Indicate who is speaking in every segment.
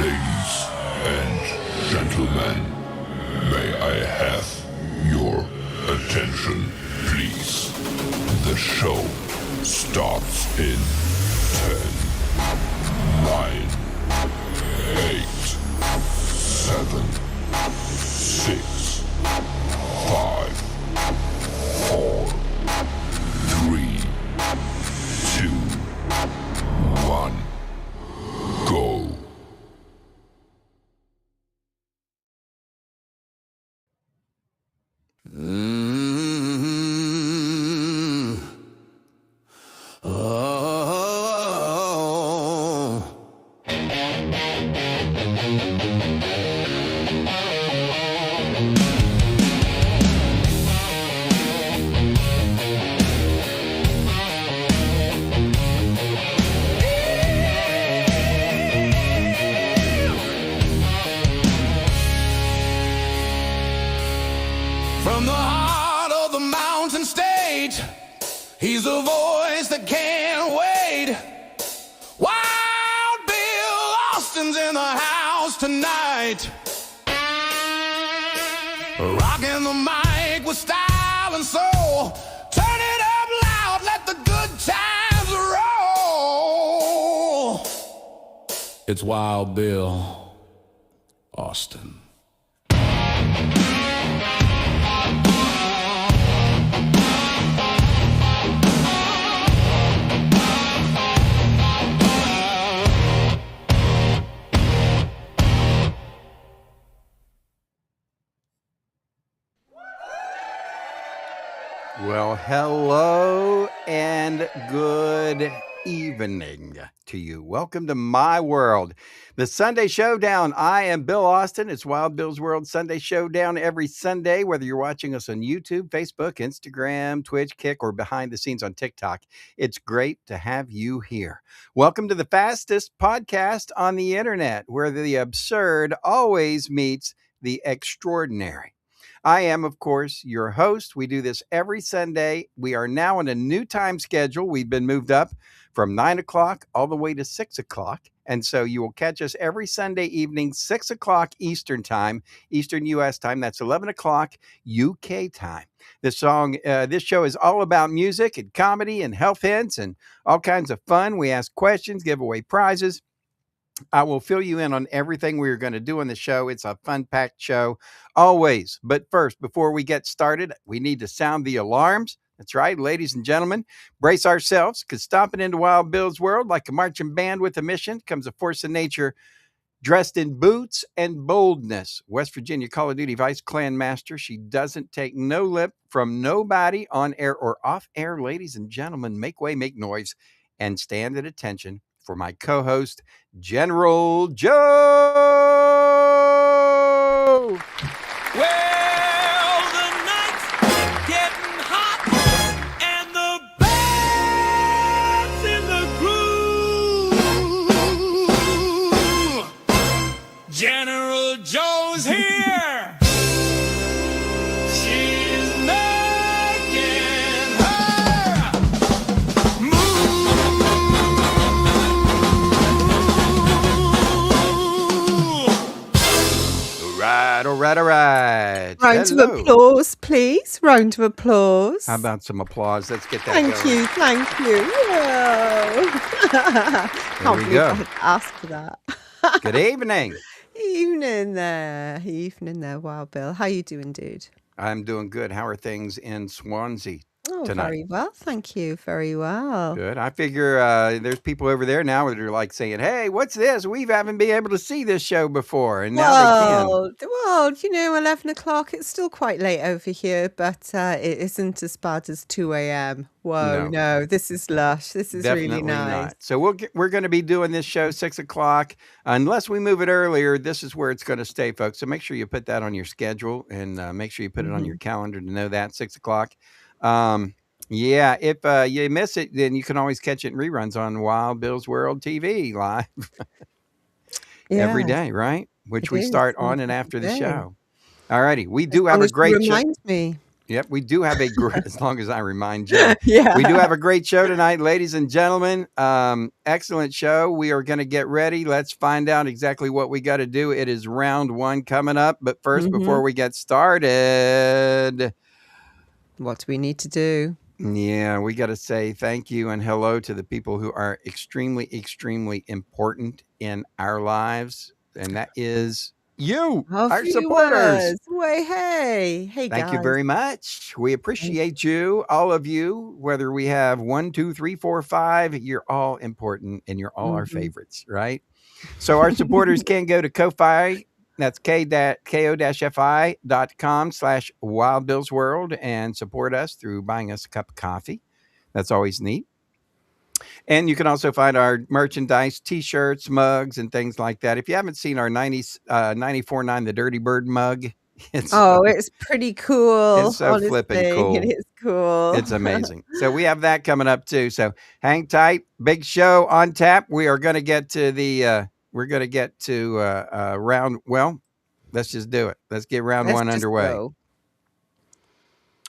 Speaker 1: Ladies and gentlemen, may I have your attention, please? The show starts in 10, 9, 8, 7, 6, 5, 4, 3, 2, 1, go.
Speaker 2: From the heart of the mountain stage, he's a voice that can't wait. Wild Bill Austin's in the house tonight, rocking the mic with style and soul. Turn it up loud, let the good times roll. It's Wild Bill Austin.
Speaker 3: Well, hello and good evening to you. Welcome to my world, the Sunday Showdown. I am Bill Austin. It's Wild Bill's World Sunday Showdown every Sunday, whether you're watching us on YouTube, Facebook, Instagram, Twitch, Kick, or behind the scenes on TikTok. It's great to have you here. Welcome to the fastest podcast on the internet, where the absurd always meets the extraordinary. I am, of course, your host. We do this every Sunday. We are now on a new time schedule. We've been moved up from 9 o'clock all the way to 6 o'clock. And so you will catch us every Sunday evening, 6 o'clock Eastern time, Eastern U.S. time. That's 11 o'clock UK time. This show is all about music and comedy and health hints and all kinds of fun. We ask questions, give away prizes. I will fill you in on everything we're going to do on the show. It's a fun-packed show, always. But first, before we get started, we need to sound the alarms. That's right, ladies and gentlemen, brace ourselves, because stomping into Wild Bill's world like a marching band with a mission comes a force of nature dressed in boots and boldness. West Virginia Call of Duty Vice Clan Master. She doesn't take no lip from nobody on air or off air. Ladies and gentlemen, make way, make noise, and stand at attention for my co-host, General Joe.
Speaker 2: Well, the night's getting hot and the band's in the groove. General Joe's here. She's making her move.
Speaker 3: All right.
Speaker 4: Round
Speaker 3: Hello.
Speaker 4: of applause, please. Round of applause.
Speaker 3: How about some applause? Let's get that
Speaker 4: Thank
Speaker 3: going.
Speaker 4: you, thank you. Whoa. Can't
Speaker 3: we
Speaker 4: believe
Speaker 3: go.
Speaker 4: I had asked for that.
Speaker 3: Good evening.
Speaker 4: Evening there, Wild Bill. How you doing, dude?
Speaker 3: I'm doing good. How are things in Swansea
Speaker 4: Oh,
Speaker 3: tonight?
Speaker 4: very well, thank you. Very well.
Speaker 3: Good. I figure there's people over there now that are like saying, hey, what's this? We haven't been able to see this show before. And now they can.
Speaker 4: Well, 11 o'clock, it's still quite late over here, but it isn't as bad as 2 a.m. Whoa, no, this is lush. This is
Speaker 3: Definitely
Speaker 4: really nice.
Speaker 3: not. So we're going to be doing this show 6 o'clock. Unless we move it earlier, this is where it's going to stay, folks. So make sure you put that on your schedule and make sure you put it on your calendar to know that 6 o'clock. Yeah, if you miss it, then you can always catch it in reruns on Wild Bill's World TV live every day, right? Which we start on and after the show. All righty. We do have a great show.
Speaker 4: Remind me.
Speaker 3: Yep, we do have a great, as long as I remind Joe,
Speaker 4: Yeah.
Speaker 3: we do have a great show tonight, ladies and gentlemen. Excellent show. We are going to get ready. Let's find out exactly what we got to do. It is round one coming up. But first, before we get started,
Speaker 4: what do we need to do?
Speaker 3: Yeah, we got to say thank you and hello to the people who are extremely, extremely important in our lives. And that is you, our supporters.
Speaker 4: Way, hey,
Speaker 3: Thank
Speaker 4: guys.
Speaker 3: you very much. We appreciate you, all of you, whether we have 1, 2, 3, 4, 5, you're all important and you're all our favorites, right? So our supporters can go to Ko-Fi. That's ko-fi.com/wildbillsworld and support us through buying us a cup of coffee. That's always neat. And you can also find our merchandise, T-shirts, mugs, and things like that. If you haven't seen our 94.9 The Dirty Bird mug,
Speaker 4: it's pretty cool.
Speaker 3: It's so flipping cool.
Speaker 4: It is cool.
Speaker 3: It's amazing. So we have that coming up too. So hang tight. Big show on tap. We are going to get to the round. Well, let's just do it. Let's get round one underway.
Speaker 4: Go.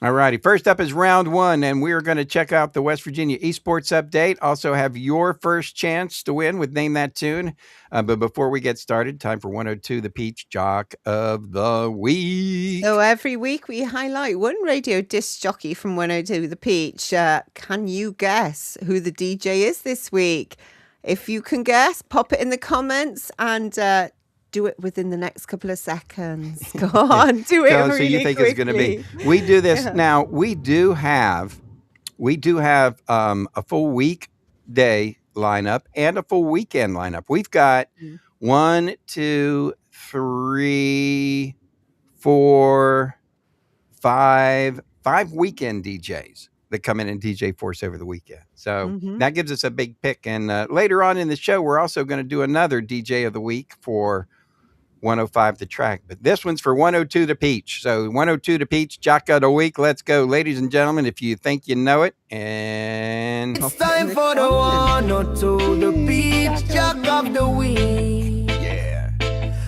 Speaker 3: All righty. First up is round one, and we are going to check out the West Virginia Esports update. Also have your first chance to win with Name That Tune. But before we get started, time for 102, the Peach Jock of the Week.
Speaker 4: So every week we highlight one radio disc jockey from 102, the Peach. Can you guess who the DJ is this week? If you can guess, pop it in the comments and do it within the next couple of seconds. Go on, do it really
Speaker 3: so you think
Speaker 4: quickly.
Speaker 3: It's going to be? We do this now. We do have a full weekday lineup and a full weekend lineup. We've got 1, 2, 3, 4, 5 weekend DJs that come in and DJ for us over the weekend. So that gives us a big pick. And later on in the show, we're also going to do another DJ of the week for 105 The Track. But this one's for 102 The Peach. So 102 The Peach, Jock of the Week. Let's go, ladies and gentlemen, if you think you know it. And
Speaker 5: it's time for the 102 The Peach, Jock of the Week.
Speaker 3: Yeah.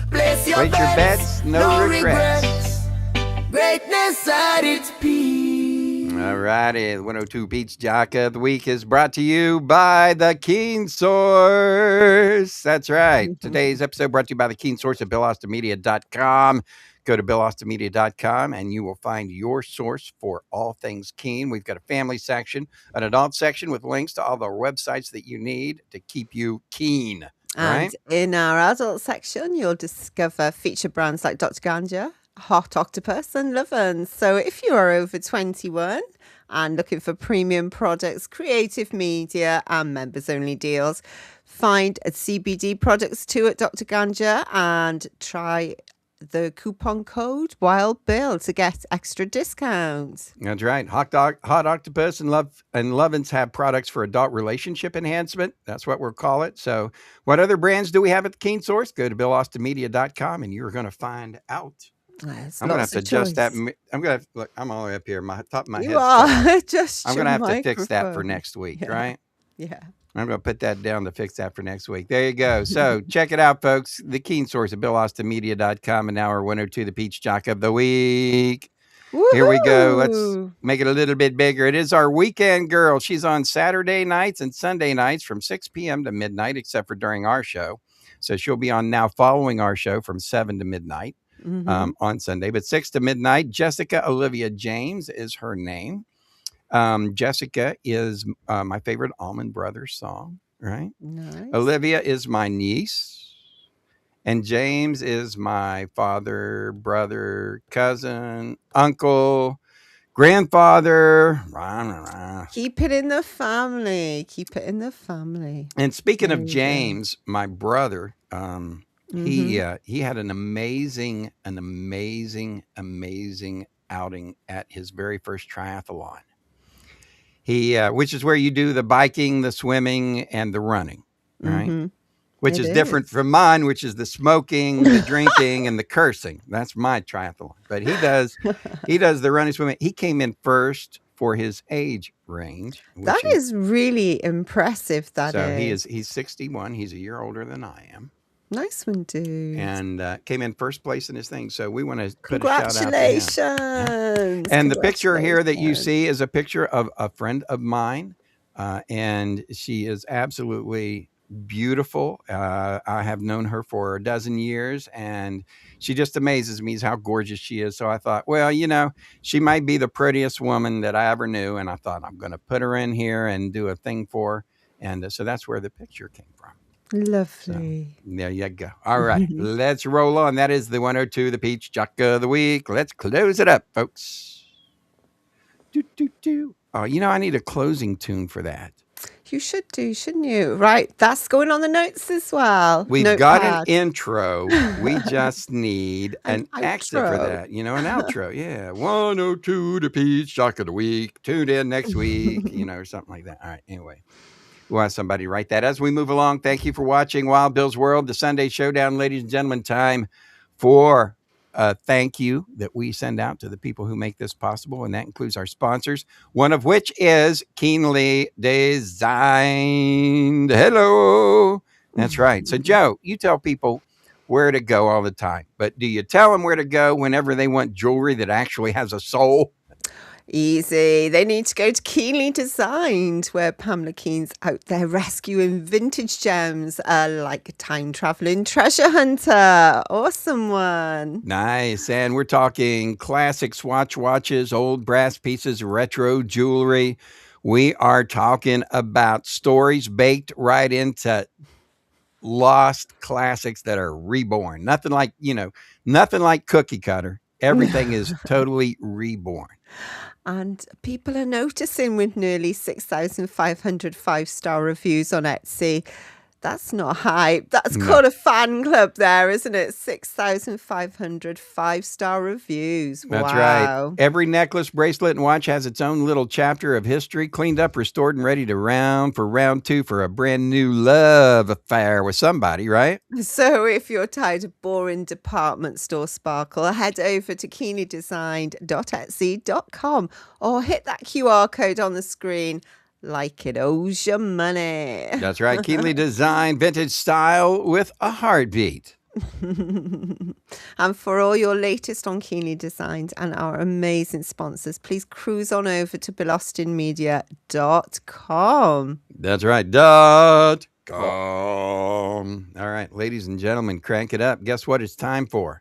Speaker 5: Place your
Speaker 3: bets, no regrets.
Speaker 5: Greatness at its peak.
Speaker 3: All righty. The 102 Peach Jock of the Week is brought to you by The Keen Source. That's right. Today's episode brought to you by The Keen Source at BillAustinMedia.com. Go to BillAustinMedia.com and you will find your source for all things keen. We've got a family section, an adult section with links to all the websites that you need to keep you keen.
Speaker 4: And in our adult section, you'll discover feature brands like Dr. Ganja, Hot Octopus and Lovins. So if you are over 21 and looking for premium products, creative media and members only deals, find CBD products too at Dr. Ganja and try the coupon code Wild Bill to get extra discounts.
Speaker 3: That's right. Hot Octopus and Lovins have products for adult relationship enhancement. That's what we'll call it. So what other brands do we have at the Keen Source? Go to BillAustinMedia.com and you're going to find out.
Speaker 4: I'm going to have to
Speaker 3: adjust that. I'm going to look. I'm all the way up here. My top of my head.
Speaker 4: I'm
Speaker 3: going to have to fix that for next week, right?
Speaker 4: Yeah.
Speaker 3: I'm going to put that down to fix that for next week. There you go. So check it out, folks. The Keen Source at BillAustinMedia.com and now our 102, the Peach Jock of the Week.
Speaker 4: Woo-hoo!
Speaker 3: Here we go. Let's make it a little bit bigger. It is our weekend girl. She's on Saturday nights and Sunday nights from 6 p.m. to midnight, except for during our show. So she'll be on now following our show from 7 to midnight. On Sunday, but 6 to midnight. Jessica Olivia James is her name. Jessica is my favorite Allman Brothers song, right?
Speaker 4: Nice.
Speaker 3: Olivia is my niece, and James is my father, brother, cousin, uncle, grandfather.
Speaker 4: Keep it in the family. Keep it in the family.
Speaker 3: And speaking of James, my brother, he had an amazing outing at his very first triathlon. Which is where you do the biking, the swimming, and the running, right? Which is different from mine, which is the smoking, the drinking, and the cursing. That's my triathlon. But he does the running, swimming. He came in first for his age range.
Speaker 4: That is really impressive.
Speaker 3: He's 61. He's a year older than I am.
Speaker 4: Nice one, dude.
Speaker 3: and came in first place in his thing. So we want to put a shout out to him. Yeah.
Speaker 4: Congratulations.
Speaker 3: And the picture here that you
Speaker 4: Congratulations.
Speaker 3: see is a picture of a friend of mine, and she is absolutely beautiful. I have known her for a dozen years, and she just amazes me how gorgeous she is. So I thought, well, she might be the prettiest woman that I ever knew, and I thought I'm going to put her in here and do a thing for her. And so that's where the picture came from.
Speaker 4: Lovely.
Speaker 3: So, there you go. All right, let's roll on. That is the 102, the Peach Jock of the Week. Let's close it up, folks. Oh, I need a closing tune for that.
Speaker 4: You should do, shouldn't you? Right, that's going on the notes as well.
Speaker 3: We've got an intro. We just need an exit for
Speaker 4: outro.
Speaker 3: that. An outro. Yeah. 102, the Peach Jock of the Week. Tune in next week, or something like that. All right. Anyway, we'll have somebody write that as we move along. Thank you for watching Wild Bill's World, the Sunday Showdown, ladies and gentlemen. Time for a thank you that we send out to the people who make this possible, and that includes our sponsors, one of which is Keenly Designed. Hello. That's right. So, Joe, you tell people where to go all the time, but do you tell them where to go whenever they want jewelry that actually has a soul?
Speaker 4: Easy. They need to go to Keenly Designed, where Pamela Keen's out there rescuing vintage gems like a time-traveling treasure hunter. Awesome one.
Speaker 3: Nice. And we're talking classic Swatch watches, old brass pieces, retro jewelry. We are talking about stories baked right into lost classics that are reborn. Nothing like cookie cutter. Everything is totally reborn.
Speaker 4: And people are noticing with nearly 6,500 five-star reviews on Etsy. That's not hype. That's called a fan club there, isn't it? 6,500 five-star reviews.
Speaker 3: That's
Speaker 4: wow.
Speaker 3: right. Every necklace, bracelet, and watch has its own little chapter of history, cleaned up, restored, and ready to round two for a brand new love affair with somebody, right?
Speaker 4: So if you're tired of boring department store sparkle, head over to keenlydesigned.etsy.com or hit that QR code on the screen. Like it owes you money.
Speaker 3: That's right. Keenly Designed, vintage style with a heartbeat.
Speaker 4: And for all your latest on Keenly Designed and our amazing sponsors, please cruise on over to BeLostInMedia.com.
Speaker 3: That's right. .com. All right, ladies and gentlemen, crank it up. Guess what it's time for?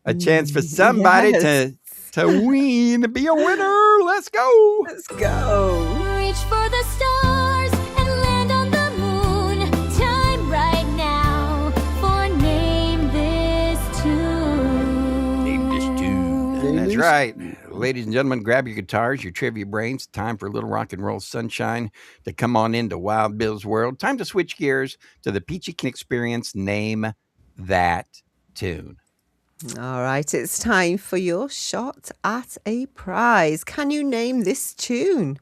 Speaker 3: A chance for somebody to win, to be a winner. Let's go.
Speaker 4: Let's go.
Speaker 6: Reach for the stars and land on the moon. Time right now for Name This Tune.
Speaker 3: Name this tune. That's right. Ladies and gentlemen, grab your guitars, your trivia brains. Time for a little rock and roll sunshine to come on into Wild Bill's World. Time to switch gears to the Peachy Keen Experience. Name that tune.
Speaker 4: All right, it's time for your shot at a prize. Can you name this tune?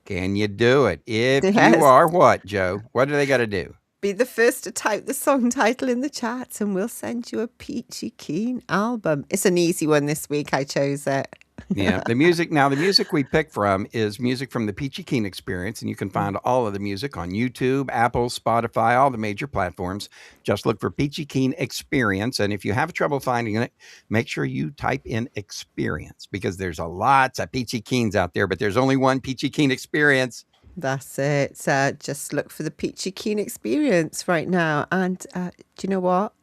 Speaker 3: Can you do it? If
Speaker 4: Yes.
Speaker 3: you are what, Joe? What do they got to do?
Speaker 4: Be the first to type the song title in the chat and we'll send you a Peachy Keen album. It's an easy one this week. I chose it.
Speaker 3: Yeah, the music we pick from is music from the Peachy Keen Experience, and you can find all of the music on YouTube, Apple, Spotify, all the major platforms. Just look for Peachy Keen Experience, and if you have trouble finding it, make sure you type in Experience, because there's lots of Peachy Keens out there, but there's only one Peachy Keen Experience.
Speaker 4: That's it. Just look for the Peachy Keen Experience right now. And do you know what?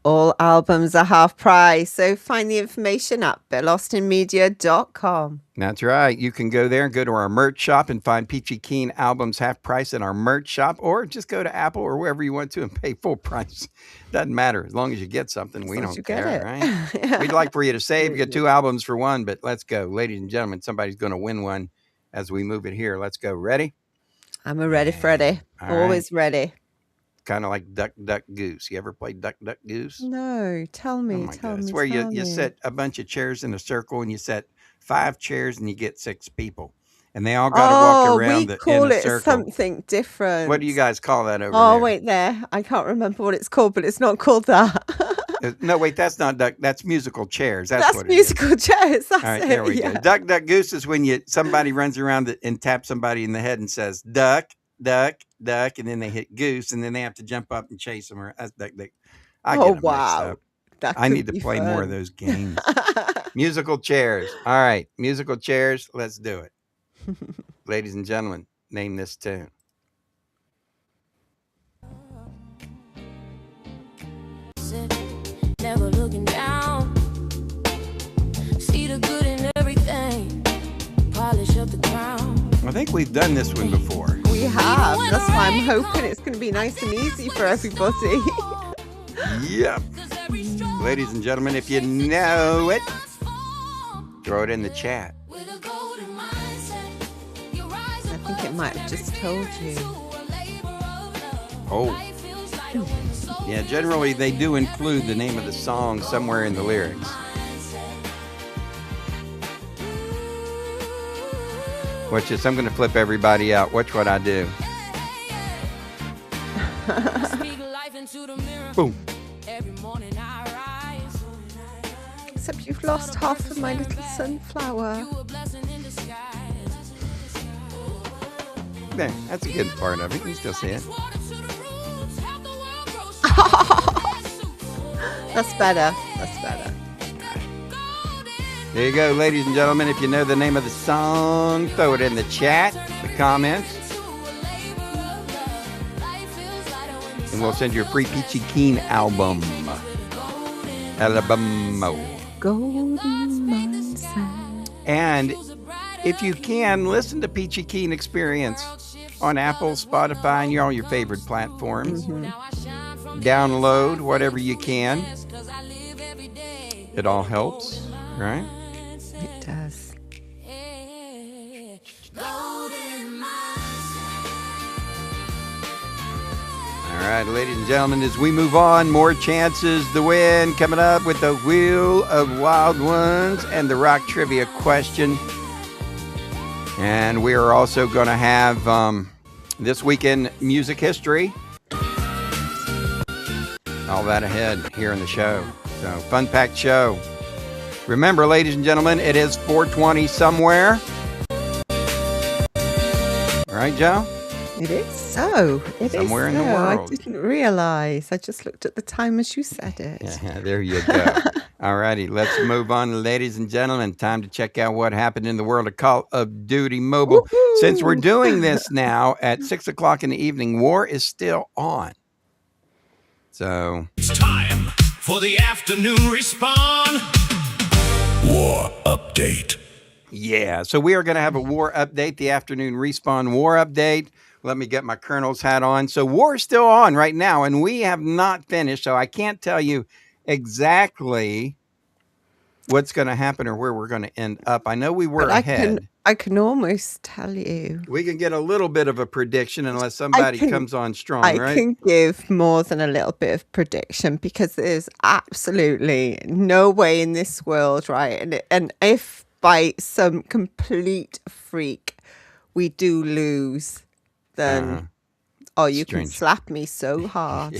Speaker 4: All albums are half price, so find the information at BeLostInMedia.com.
Speaker 3: That's right. You can go there and go to our merch shop and find Peachy Keen albums half price in our merch shop, or just go to Apple or wherever you want to and pay full price. Doesn't matter. As long as you get something, we don't care, right? We'd like for you to save. You get two albums for one, but let's go. Ladies and gentlemen, somebody's going to win one as we move it here. Let's go. Ready?
Speaker 4: I'm a ready Freddy.
Speaker 3: All
Speaker 4: Always ready.
Speaker 3: Kind of like Duck, Duck, Goose. You ever played Duck, Duck, Goose?
Speaker 4: No, tell me,
Speaker 3: Oh my
Speaker 4: tell
Speaker 3: God.
Speaker 4: me.
Speaker 3: It's where
Speaker 4: tell
Speaker 3: you
Speaker 4: me.
Speaker 3: set a bunch of chairs in a circle and you set 5 chairs and you get 6 people. And they all got to walk around
Speaker 4: we call
Speaker 3: in a
Speaker 4: it
Speaker 3: circle.
Speaker 4: something different.
Speaker 3: What do you guys call that over
Speaker 4: Oh,
Speaker 3: there?
Speaker 4: wait there. I can't remember what it's called, but it's not called that.
Speaker 3: No, wait, that's not duck. That's musical chairs. That's
Speaker 4: That's
Speaker 3: what it is.
Speaker 4: musical chairs. That's
Speaker 3: All right,
Speaker 4: it.
Speaker 3: there we
Speaker 4: yeah.
Speaker 3: go. Duck, Duck, Goose is when somebody runs around and taps somebody in the head and says, duck, duck, duck, and then they hit goose, and then they have to jump up and chase them. Or duck, duck. I
Speaker 4: Oh,
Speaker 3: get them mixed
Speaker 4: wow.
Speaker 3: up.
Speaker 4: That
Speaker 3: I
Speaker 4: could
Speaker 3: need to
Speaker 4: be
Speaker 3: play more of
Speaker 4: fun.
Speaker 3: those games. Musical chairs. All right, musical chairs. Let's do it, ladies and gentlemen. Name this tune.
Speaker 6: Never looking down. See the good in everything. Polish up the crown.
Speaker 3: I think we've done this one before.
Speaker 4: We have. That's why I'm hoping it's going to be nice and easy for everybody.
Speaker 3: Yep. Ladies and gentlemen, if you know it, throw it in the chat.
Speaker 4: I think it might have just told you.
Speaker 3: Oh. Yeah, generally they do include the name of the song somewhere in the lyrics. Watch this. I'm going to flip everybody out. Watch what I do. Boom.
Speaker 4: Except you've lost half of my little sunflower.
Speaker 3: There, that's a good part of it. You can still see it.
Speaker 4: That's better. That's better.
Speaker 3: There you go, ladies and gentlemen. If you know the name of the song, throw it in the chat, the comments. And we'll send you a free Peachy Keen album.
Speaker 4: Golden mindset.
Speaker 3: And if you can, listen to Peachy Keen Experience on Apple, Spotify, and all your favorite platforms. Download whatever you can. It all helps, right?
Speaker 4: It does.
Speaker 3: All right, ladies and gentlemen, as we move on, more chances to win coming up with the Wheel of Wild Ones and the Rock Trivia question. And we are also going to have this weekend music history. All that ahead here in the show. So, fun-packed show. Remember, ladies and gentlemen, it is 4:20 somewhere. All right, Joe?
Speaker 4: It is so. It is
Speaker 3: Somewhere in the
Speaker 4: so. I
Speaker 3: world.
Speaker 4: didn't realize. I just looked at the time as you said it.
Speaker 3: Yeah, there you go. All righty, let's move on, ladies and gentlemen. Time to check out what happened in the world of Call of Duty Mobile.
Speaker 4: Woohoo!
Speaker 3: Since we're doing this now at 6 o'clock in the evening, war is still on. So,
Speaker 2: It's time for the afternoon respawn. War update.
Speaker 3: yeah. So we are going to have a war update, the afternoon respawn war update. Let me get my colonel's hat on. So war is still on right now, and we have not finished. So I can't tell you exactly what's going to happen or where we're going to end up. I know we were
Speaker 4: But
Speaker 3: ahead.
Speaker 4: I can almost tell you.
Speaker 3: We can get a little bit of a prediction unless somebody
Speaker 4: can-
Speaker 3: comes on strong,
Speaker 4: I
Speaker 3: right?
Speaker 4: can give more than a little bit of prediction because there's absolutely no way in this world, right? And if by some complete freak we do lose, then you can
Speaker 3: Strange.
Speaker 4: slap me so hard.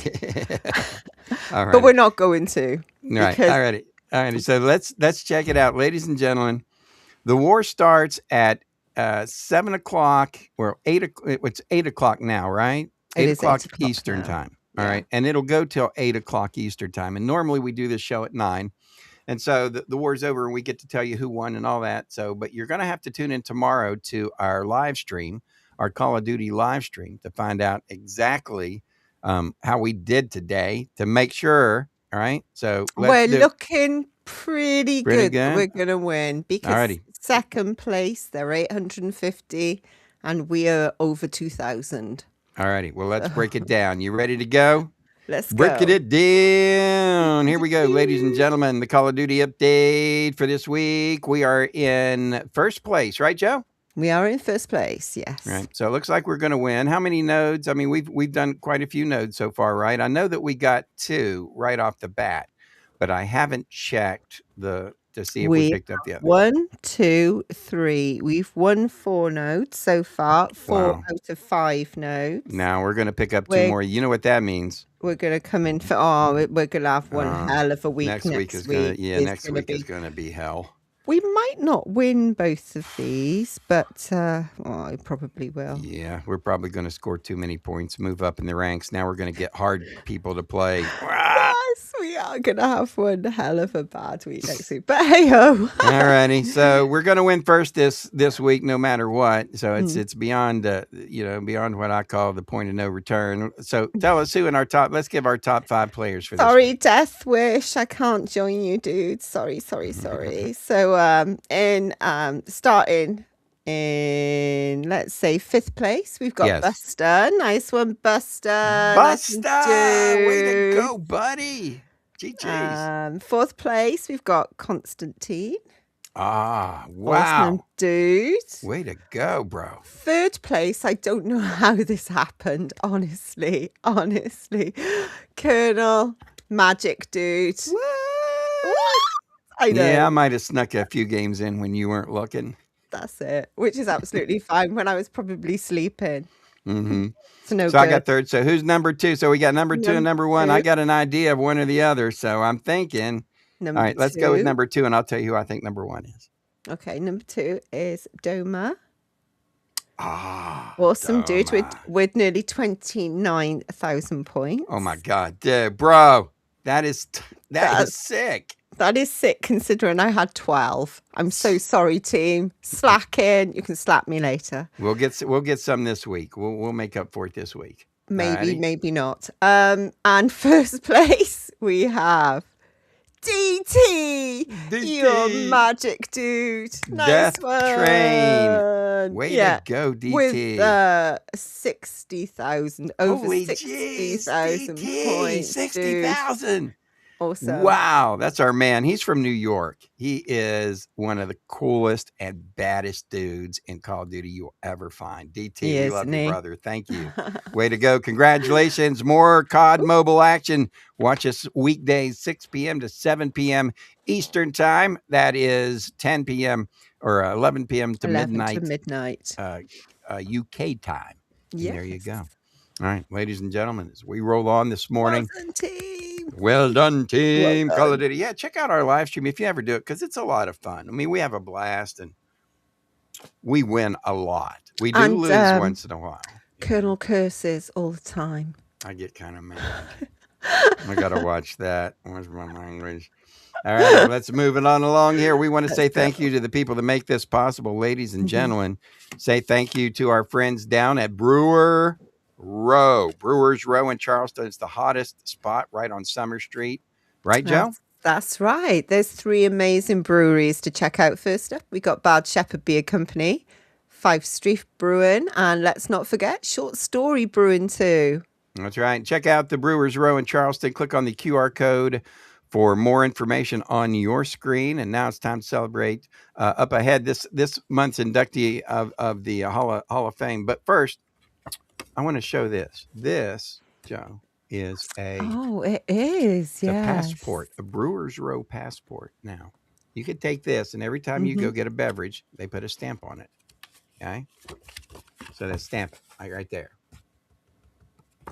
Speaker 3: All right.
Speaker 4: But we're not going to.
Speaker 3: Right.
Speaker 4: because-
Speaker 3: All righty. All righty. So let's check it out, ladies and gentlemen. The war starts at 7 o'clock or 8 o'clock. It's 8 o'clock now, right?
Speaker 4: It
Speaker 3: 8
Speaker 4: is
Speaker 3: o'clock
Speaker 4: 8 o'clock
Speaker 3: Eastern
Speaker 4: now.
Speaker 3: time. All
Speaker 4: Yeah.
Speaker 3: right. And it'll go till 8 o'clock Eastern time. And normally we do this show at 9. And so the war's over and we get to tell you who won and all that. So, but you're going to have to tune in tomorrow to our live stream, our Call of Duty live stream, to find out exactly how we did today to make sure. All right. So
Speaker 4: We're
Speaker 3: let's do.
Speaker 4: looking pretty
Speaker 3: Pretty
Speaker 4: good that
Speaker 3: good?
Speaker 4: we're going to win because
Speaker 3: Alrighty.
Speaker 4: second place, they're 850 and we are over 2,000.
Speaker 3: All righty. Well, let's break it down. You ready to go?
Speaker 4: Let's go.
Speaker 3: Breaking it down. Here we go, ladies and gentlemen. The Call of Duty update for this week. We are in first place, right, Joe?
Speaker 4: We are in first place, yes.
Speaker 3: Right. So it looks like we're going to win. How many nodes? I mean, we've done quite a few nodes so far, right? I know that we got 2 right off the bat, but I haven't checked to see if we picked up the other.
Speaker 4: 1, 2, 3. We've won 4 nodes so far. 4
Speaker 3: Wow.
Speaker 4: out of 5 nodes.
Speaker 3: Now we're going to pick up 2
Speaker 4: We're-
Speaker 3: more. You know what that means?
Speaker 4: We're going to come in for, we're going to have one hell of a week
Speaker 3: Next week is going to, next week is going to be hell.
Speaker 4: We might not win both of these, but I probably will.
Speaker 3: Yeah, we're probably going to score too many points, move up in the ranks. Now we're going to get hard people to play.
Speaker 4: Yes, we are going to have one hell of a bad week next week. But hey ho.
Speaker 3: All righty, so we're going to win first this week, no matter what. So it's beyond beyond what I call the point of no return. So tell us who in our top. Let's give our top 5 players for this.
Speaker 4: Sorry, Death Wish. I can't join you, dude. Sorry. So starting in, let's say, 5th place, we've got
Speaker 3: Yes.
Speaker 4: Buster. Nice one, Buster.
Speaker 3: Buster, way to
Speaker 4: Dude.
Speaker 3: go, buddy. GG's.
Speaker 4: 4th place, we've got Constantine.
Speaker 3: Wow.
Speaker 4: Awesome, dude.
Speaker 3: Way to go, bro.
Speaker 4: 3rd place, I don't know how this happened, honestly. Colonel Magic Dude. I know.
Speaker 3: Yeah, I might have snuck a few games in when you weren't looking.
Speaker 4: That's it, which is absolutely fine when I was probably sleeping.
Speaker 3: Mm-hmm.
Speaker 4: So no
Speaker 3: So
Speaker 4: good.
Speaker 3: I got 3rd. So who's number 2? So we got number 2 and number 1. I
Speaker 4: two.
Speaker 3: got an idea of one or the other. So I'm thinking.
Speaker 4: Number
Speaker 3: All right, let's go with
Speaker 4: 2.
Speaker 3: number 2, and I'll tell you who I think number 1 is.
Speaker 4: Okay, number 2 is Doma.
Speaker 3: Ah,
Speaker 4: Awesome dude
Speaker 3: Doma.
Speaker 4: with nearly 29,000 points.
Speaker 3: Oh my God, dude, bro, that is
Speaker 4: That's-
Speaker 3: sick.
Speaker 4: That is sick considering I had 12. I'm so sorry, team. Slacking. You can slap me later.
Speaker 3: We'll get some this week. We'll make up for it this week.
Speaker 4: Maybe,
Speaker 3: Alrighty.
Speaker 4: maybe not. And 1st place we have DT. Your
Speaker 3: DT.
Speaker 4: magic dude. Nice
Speaker 3: Death
Speaker 4: one.
Speaker 3: Train. Way
Speaker 4: yeah.
Speaker 3: to go, DT.
Speaker 4: With 60,000, over
Speaker 3: Holy
Speaker 4: 60,000
Speaker 3: jeez,
Speaker 4: points.
Speaker 3: 60,000.
Speaker 4: Awesome.
Speaker 3: Wow, that's our man. He's from New York. He is one of the coolest and baddest dudes in Call of Duty you'll ever find. DT,
Speaker 4: He
Speaker 3: we
Speaker 4: is,
Speaker 3: love
Speaker 4: isn't
Speaker 3: you,
Speaker 4: he?
Speaker 3: brother. Thank you. Way to go. Congratulations. More COD mobile action. Watch us weekdays, 6 p.m. to 7 p.m. Eastern time. That is 10 p.m. or 11 p.m. to
Speaker 4: 11
Speaker 3: midnight
Speaker 4: to midnight.
Speaker 3: UK time.
Speaker 4: Yeah.
Speaker 3: There you go. All right, ladies and gentlemen, as we roll on this morning.
Speaker 4: Awesome, team.
Speaker 3: Well done, team.
Speaker 4: Well
Speaker 3: Call
Speaker 4: done.
Speaker 3: of Duty. Yeah, check out our live stream if you ever do it, because it's a lot of fun. I mean, we have a blast and we win a lot. We do
Speaker 4: And,
Speaker 3: lose once in a while.
Speaker 4: Colonel curses all the time.
Speaker 3: I get kind of mad. I got to watch that. Where's my language? All right, let's move it on along here. We want to say thank you to the people that make this possible, ladies and gentlemen. Say thank you to our friends down at Brewers Row in Charleston. It's the hottest spot right on Summer Street. Right, Joe?
Speaker 4: That's right. There's 3 amazing breweries to check out. First up, we got Bad Shepherd Beer Company, 5 Street Brewing, and let's not forget Short Story Brewing too.
Speaker 3: That's right. Check out the Brewers Row in Charleston. Click on the QR code for more information on your screen. And now it's time to celebrate up ahead this month's inductee of the Hall of Fame. But first, I want to show this. This, Joe, is a
Speaker 4: It is.
Speaker 3: a
Speaker 4: Yeah.
Speaker 3: passport, a Brewers Row passport. Now, you could take this, and every time you go get a beverage, they put a stamp on it. Okay? So they stamp it right there.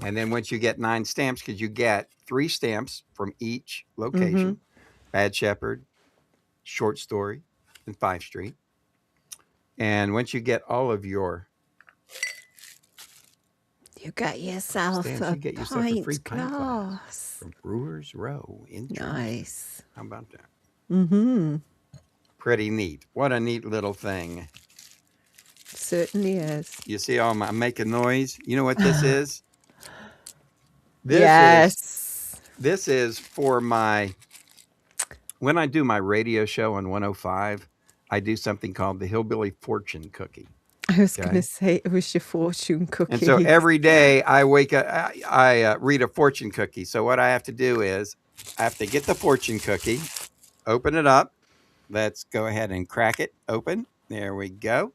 Speaker 3: And then once you get 9 stamps, because you get 3 stamps from each location, Bad Shepherd, Short Story, and 5 Street. And once you get all of your
Speaker 4: You get yourself
Speaker 3: stamps,
Speaker 4: a
Speaker 3: you get yourself a free
Speaker 4: pint
Speaker 3: pint glass
Speaker 4: glass.
Speaker 3: from Brewers Row in Charleston.
Speaker 4: Nice.
Speaker 3: How about that?
Speaker 4: Mm-hmm.
Speaker 3: Pretty neat. What a neat little thing.
Speaker 4: Certainly is.
Speaker 3: You see I'm making noise? You know what this is? This is for when I do my radio show on 105, I do something called the Hillbilly Fortune Cookie.
Speaker 4: I was
Speaker 3: Okay.
Speaker 4: going to say it was your fortune cookie.
Speaker 3: And so every day I wake up, I read a fortune cookie. So what I have to do is I have to get the fortune cookie, open it up. Let's go ahead and crack it open. There we go.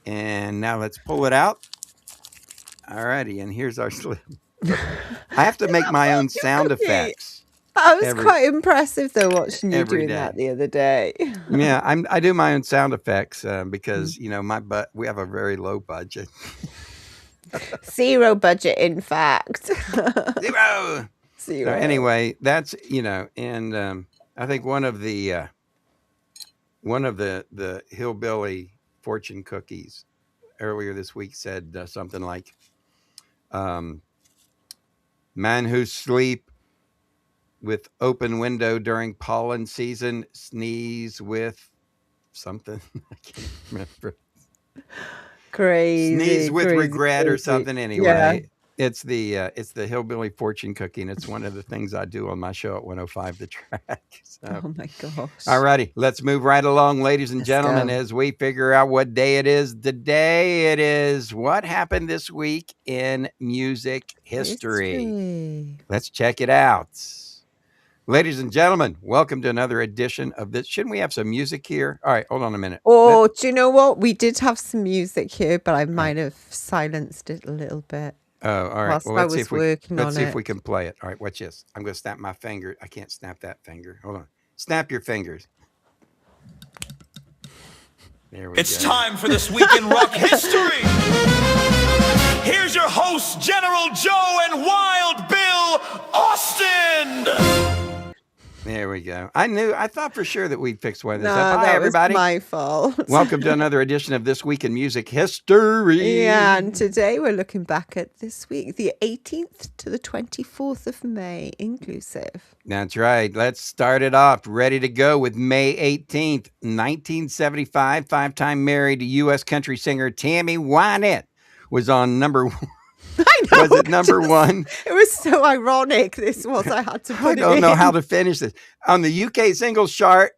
Speaker 3: And now let's pull it out. All righty. And here's our slip. I have to make my own sound
Speaker 4: cookie.
Speaker 3: effects.
Speaker 4: That was
Speaker 3: every-
Speaker 4: quite impressive, though, watching you
Speaker 3: every
Speaker 4: doing
Speaker 3: day.
Speaker 4: that the other day.
Speaker 3: Yeah, I do my own sound effects because, we have a very low budget.
Speaker 4: 0 budget, in fact.
Speaker 3: Zero.
Speaker 4: 0.
Speaker 3: So anyway, that's, and I think one of the one of the hillbilly fortune cookies earlier this week said something like, "Man who sleep with open window during pollen season sneeze with something." I can't remember.
Speaker 4: Crazy.
Speaker 3: Sneeze with
Speaker 4: crazy,
Speaker 3: regret or
Speaker 4: crazy.
Speaker 3: something.
Speaker 4: Yeah.
Speaker 3: Anyway, it's the hillbilly fortune cookie, and it's one of the things I do on my show at 105 The Track. So,
Speaker 4: Oh my gosh.
Speaker 3: all righty, let's move right along, ladies and
Speaker 4: Let's
Speaker 3: gentlemen,
Speaker 4: go.
Speaker 3: as we figure out what day it is. Today it is what happened this week in music history. Let's check it out. Ladies and gentlemen, welcome to another edition of this. Shouldn't we have some music here? All right, hold on a minute.
Speaker 4: Oh, do you know what? We did have some music here, but I might have silenced it a little bit
Speaker 3: Oh, all right.
Speaker 4: whilst
Speaker 3: Well,
Speaker 4: I
Speaker 3: let's see
Speaker 4: was
Speaker 3: if we
Speaker 4: working
Speaker 3: let's
Speaker 4: on
Speaker 3: see if we
Speaker 4: it.
Speaker 3: can play it. All right, watch this. I'm going to snap my finger. I can't snap that finger. Hold on. Snap your fingers. There we
Speaker 7: It's
Speaker 3: go.
Speaker 7: time for This Week in Rock History. Here's your hosts, General Joe and Wild Bill Austin.
Speaker 3: There we go. I thought for sure that we'd fix one of this
Speaker 4: No,
Speaker 3: up. Hi,
Speaker 4: that
Speaker 3: everybody.
Speaker 4: was my fault.
Speaker 3: Welcome to another edition of This Week in Music History.
Speaker 4: Yeah, and today we're looking back at this week, the 18th to the 24th of May, inclusive.
Speaker 3: That's right. Let's start it off. Ready to go with May 18th, 1975. Five-time married U.S. country singer Tammy Wynette was on number one.
Speaker 4: I know.
Speaker 3: Was it number one?
Speaker 4: It was so ironic. This was. I had to
Speaker 3: I
Speaker 4: put it
Speaker 3: don't know
Speaker 4: in.
Speaker 3: how to finish this. On the UK singles chart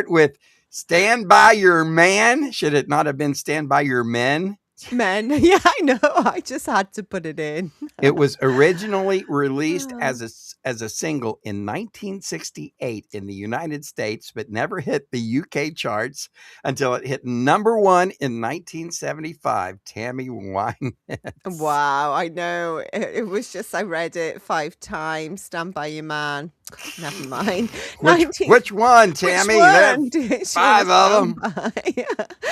Speaker 3: with Stand By Your Man. Should it not have been Stand By Your Men?
Speaker 4: Men. Yeah, I know. I just had to put it in.
Speaker 3: It was originally released as a single in 1968 in the United States, but never hit the UK charts until it hit number one in 1975. Tammy Wynette.
Speaker 4: Wow, I know. It was just, I read it 5 times. Stand By Your Man. Never mind.
Speaker 3: Which one, Tammy?
Speaker 4: Which one did you
Speaker 3: 5 of them.
Speaker 4: stand by?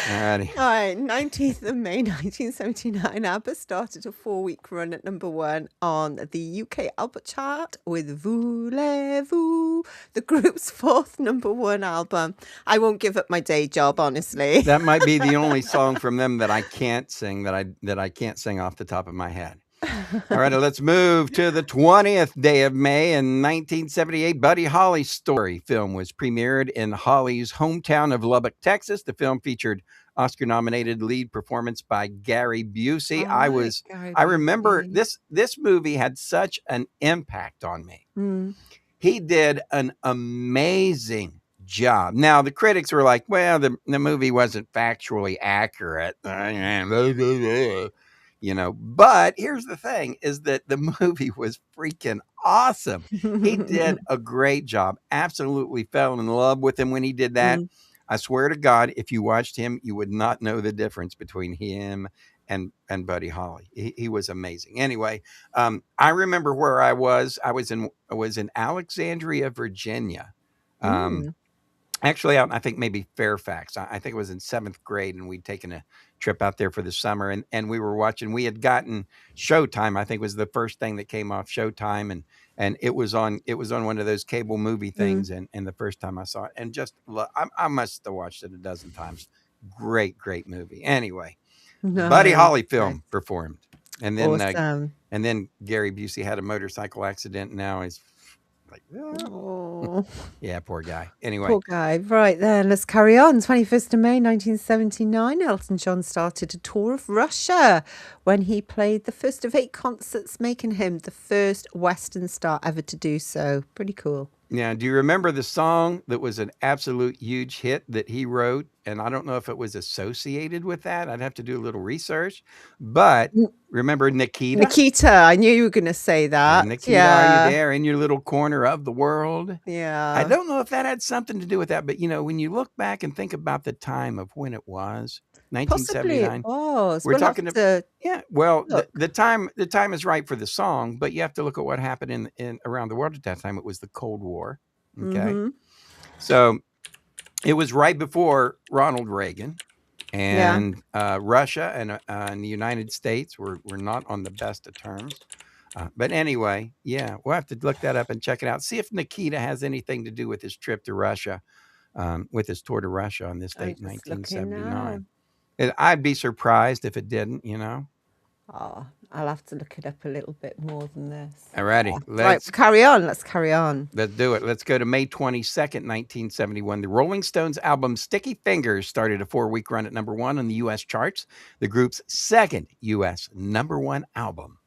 Speaker 3: Alrighty.
Speaker 4: All right, 19th of May 1979, ABBA started a 4-week run at number one on the UK Albert chart with Voulez-vous, the group's 4th number one album. I won't give up my day job, honestly.
Speaker 3: That might be the only song from them that I can't sing, that I can't sing off the top of my head. All right, let's move to the 20th day of May in 1978. Buddy Holly's Story film was premiered in Holly's hometown of Lubbock, Texas. The film featured Oscar-nominated lead performance by Gary Busey. I remember this movie had such an impact on me. He did an amazing job. Now, the critics were like, well, the movie wasn't factually accurate. You know, but here's the thing is that the movie was freaking awesome. He did a great job. Absolutely fell in love with him when he did that. I swear to God, if you watched him, you would not know the difference between him and Buddy Holly. He was amazing. Anyway, I remember where I was. I was in Alexandria, Virginia. Actually, I think maybe Fairfax. I think it was in 7th grade, and we'd taken a trip out there for the summer, and we were watching. We had gotten Showtime. I think was the first thing that came off Showtime, and it was on one of those cable movie things. And the first time I saw it, and just I must have watched it a dozen times. Great movie. Anyway, Buddy Holly film performed, and then
Speaker 4: Awesome.
Speaker 3: and then Gary Busey had a motorcycle accident. And now he's like,
Speaker 4: Oh,
Speaker 3: yeah, poor guy. Anyway,
Speaker 4: poor guy. Right then, let's carry on. 21st of May 1979, Elton John started a tour of Russia when he played the first of 8 concerts, making him the first Western star ever to do so. Pretty cool.
Speaker 3: Now, do you remember the song that was an absolute huge hit that he wrote? And I don't know if it was associated with that. I'd have to do a little research. But remember Nikita?
Speaker 4: Nikita, I knew you were going to say that.
Speaker 3: Nikita, are you there in your little corner of the world?
Speaker 4: Yeah.
Speaker 3: I don't know if that had something to do with that. But, you know, when you look back and think about the time of when it was,
Speaker 4: Possibly
Speaker 3: 1979.
Speaker 4: it was.
Speaker 3: We're
Speaker 4: We'll have
Speaker 3: talking
Speaker 4: to
Speaker 3: Yeah, well,
Speaker 4: look.
Speaker 3: the time is right for the song, but you have to look at what happened in around the world at that time. It was the Cold War. Okay. So it was right before Ronald Reagan, and Russia and the United States were not on the best of terms. But anyway, yeah, we'll have to look that up and check it out. See if Nikita has anything to do with his trip to Russia. with his tour to Russia on this
Speaker 4: I'm
Speaker 3: date in
Speaker 4: just looking now.
Speaker 3: 1979. I'd be surprised if it didn't,
Speaker 4: Oh, I'll have to look it up a little bit more than this.
Speaker 3: Alrighty,
Speaker 4: Right,
Speaker 3: let's
Speaker 4: carry on. Let's carry on.
Speaker 3: do it. Let's go to May 22nd, 1971. The Rolling Stones album Sticky Fingers started a 4-week run at number 1 on the U.S. charts, the group's second U.S. number 1 album.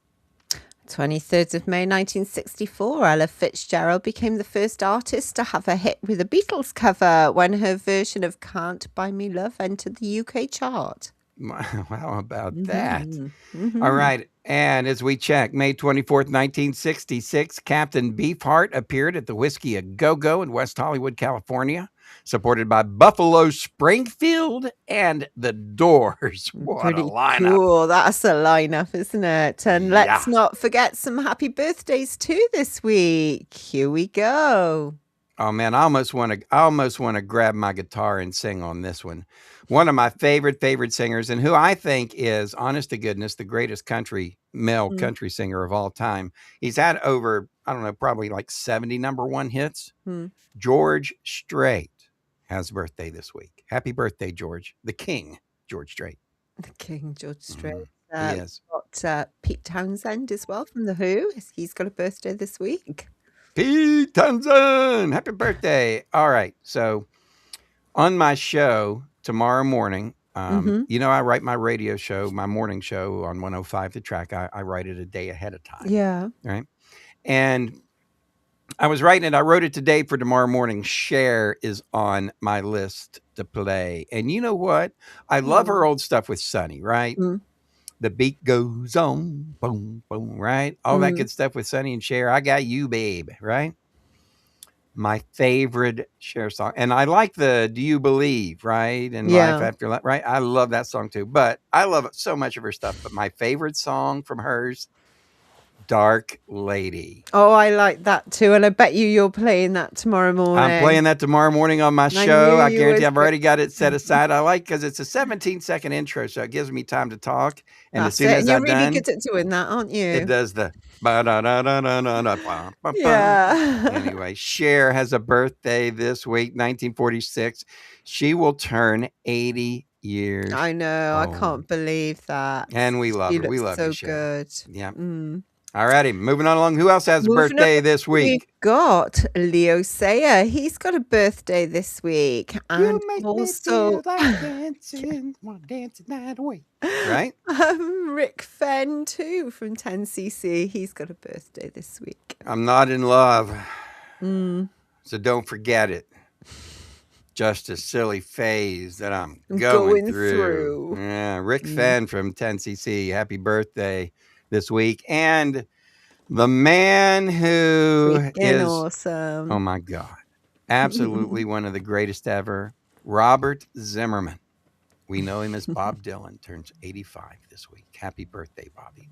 Speaker 4: 23rd of May 1964, Ella Fitzgerald became the first artist to have a hit with a Beatles cover when her version of Can't Buy Me Love entered the UK chart.
Speaker 3: How about that? All right. And as we check, May 24th, 1966, Captain Beefheart appeared at the Whiskey A Go-Go in West Hollywood, California, supported by Buffalo Springfield and The Doors. What
Speaker 4: Pretty
Speaker 3: a lineup.
Speaker 4: cool. That's a lineup, isn't it? And let's not forget some happy birthdays too this week. Here we go.
Speaker 3: Oh man, I almost want to grab my guitar and sing on this one. One of my favorite singers, and who I think is, honest to goodness, the greatest male country singer of all time. He's had over, I don't know, probably like 70 number 1 hits. George Strait has a birthday this week. Happy birthday, George. The King, George Strait.
Speaker 4: The King, George Strait.
Speaker 3: Yes.
Speaker 4: Got Pete Townsend as well from The Who. He's got a birthday this week.
Speaker 3: Pete Townsend, happy birthday. All right. So on my show tomorrow morning, I write my radio show, my morning show on 105 The Track. I write it a day ahead of time.
Speaker 4: Yeah.
Speaker 3: Right. And I was writing it. I wrote it today for tomorrow morning. Cher is on my list to play. And you know what? I love her old stuff with Sonny, right? The beat goes on, boom, boom, right? All that good stuff with Sonny and Cher. I Got You, Babe, right? My favorite Cher song. And I like the Do You Believe, right? And Life After Life, right? I love that song too. But I love so much of her stuff. But my favorite song from hers, Dark Lady.
Speaker 4: Oh, I like that too. And I bet you're playing that tomorrow morning.
Speaker 3: I'm playing that tomorrow morning on my show. I guarantee I've already got it set aside. I like because it's a 17-second intro, so it gives me time to talk. And as soon as
Speaker 4: you're
Speaker 3: I'm
Speaker 4: really
Speaker 3: done,
Speaker 4: good at doing that, aren't you?
Speaker 3: it does the ba-da-da-da-da-da-da-ba-ba-ba.
Speaker 4: Yeah.
Speaker 3: Anyway, Cher has a birthday this week, 1946. She will turn 80 years.
Speaker 4: I know. I
Speaker 3: old.
Speaker 4: can't believe that.
Speaker 3: And we love
Speaker 4: She
Speaker 3: her. We
Speaker 4: looks
Speaker 3: love you,
Speaker 4: so
Speaker 3: Cher.
Speaker 4: good.
Speaker 3: Yeah. All righty, moving on along. Who else has a
Speaker 4: Moving
Speaker 3: birthday
Speaker 4: up,
Speaker 3: this week?
Speaker 4: We've got Leo Sayer. He's got a birthday this week. And
Speaker 3: You make
Speaker 4: also
Speaker 3: me feel like dancing, want to dance the night away. Right?
Speaker 4: Rick Fenn too from 10cc. He's got a birthday this week.
Speaker 3: I'm not in love, so don't forget it. Just a silly phase that I'm going through. Yeah, Rick Fenn from 10cc. Happy birthday this week. And the man who
Speaker 4: Freaking
Speaker 3: is
Speaker 4: awesome.
Speaker 3: oh my God, absolutely one of the greatest ever, Robert Zimmerman. We know him as Bob Dylan, turns 85 this week. Happy birthday, Bobby.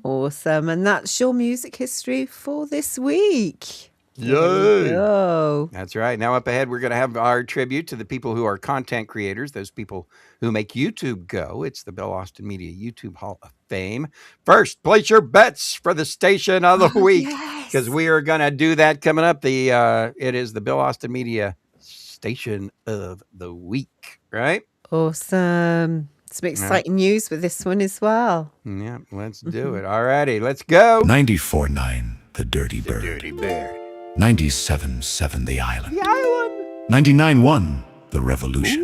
Speaker 4: Awesome. And that's your music history for this week.
Speaker 3: Yay.
Speaker 4: Oh,
Speaker 3: That's right. Now up ahead, we're going to have our tribute to the people who are content creators, those people who make YouTube go. It's the Bill Austin Media YouTube Hall of Fame. First, place your bets for the station of the week, because we are going to do that coming up. It is the Bill Austin Media Station of the Week, right?
Speaker 4: awesome. Some exciting news with this one as well.
Speaker 3: Yeah, let's do it. All righty, let's go.
Speaker 8: 94.9 The Dirty Bird.
Speaker 3: Dirty Bear.
Speaker 8: 97.7 The Island.
Speaker 3: The island.
Speaker 8: 99.1 The Revolution.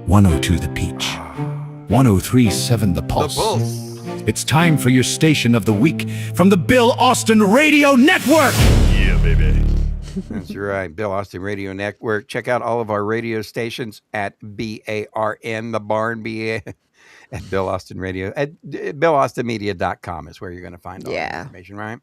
Speaker 8: 102 The Peach. 103.7 The Pulse.
Speaker 3: The Pulse.
Speaker 8: It's time for your station of the week from the Bill Austin Radio Network.
Speaker 7: Yeah, baby.
Speaker 3: That's right. Bill Austin Radio Network. Check out all of our radio stations at BARN, the barn, at Bill Austin Radio, at BillAustinMedia.com is where you're going to find all the information, right?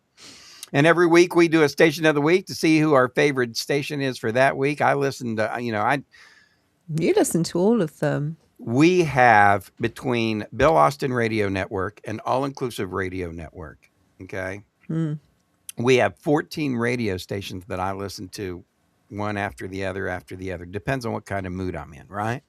Speaker 3: And every week we do a station of the week to see who our favorite station is for that week. I listen to,
Speaker 4: You listen to all of them.
Speaker 3: we have between Bill Austin Radio Network and All Inclusive Radio Network, okay? We have 14 radio stations that I listen to, one after the other. Depends on what kind of mood I'm in, right?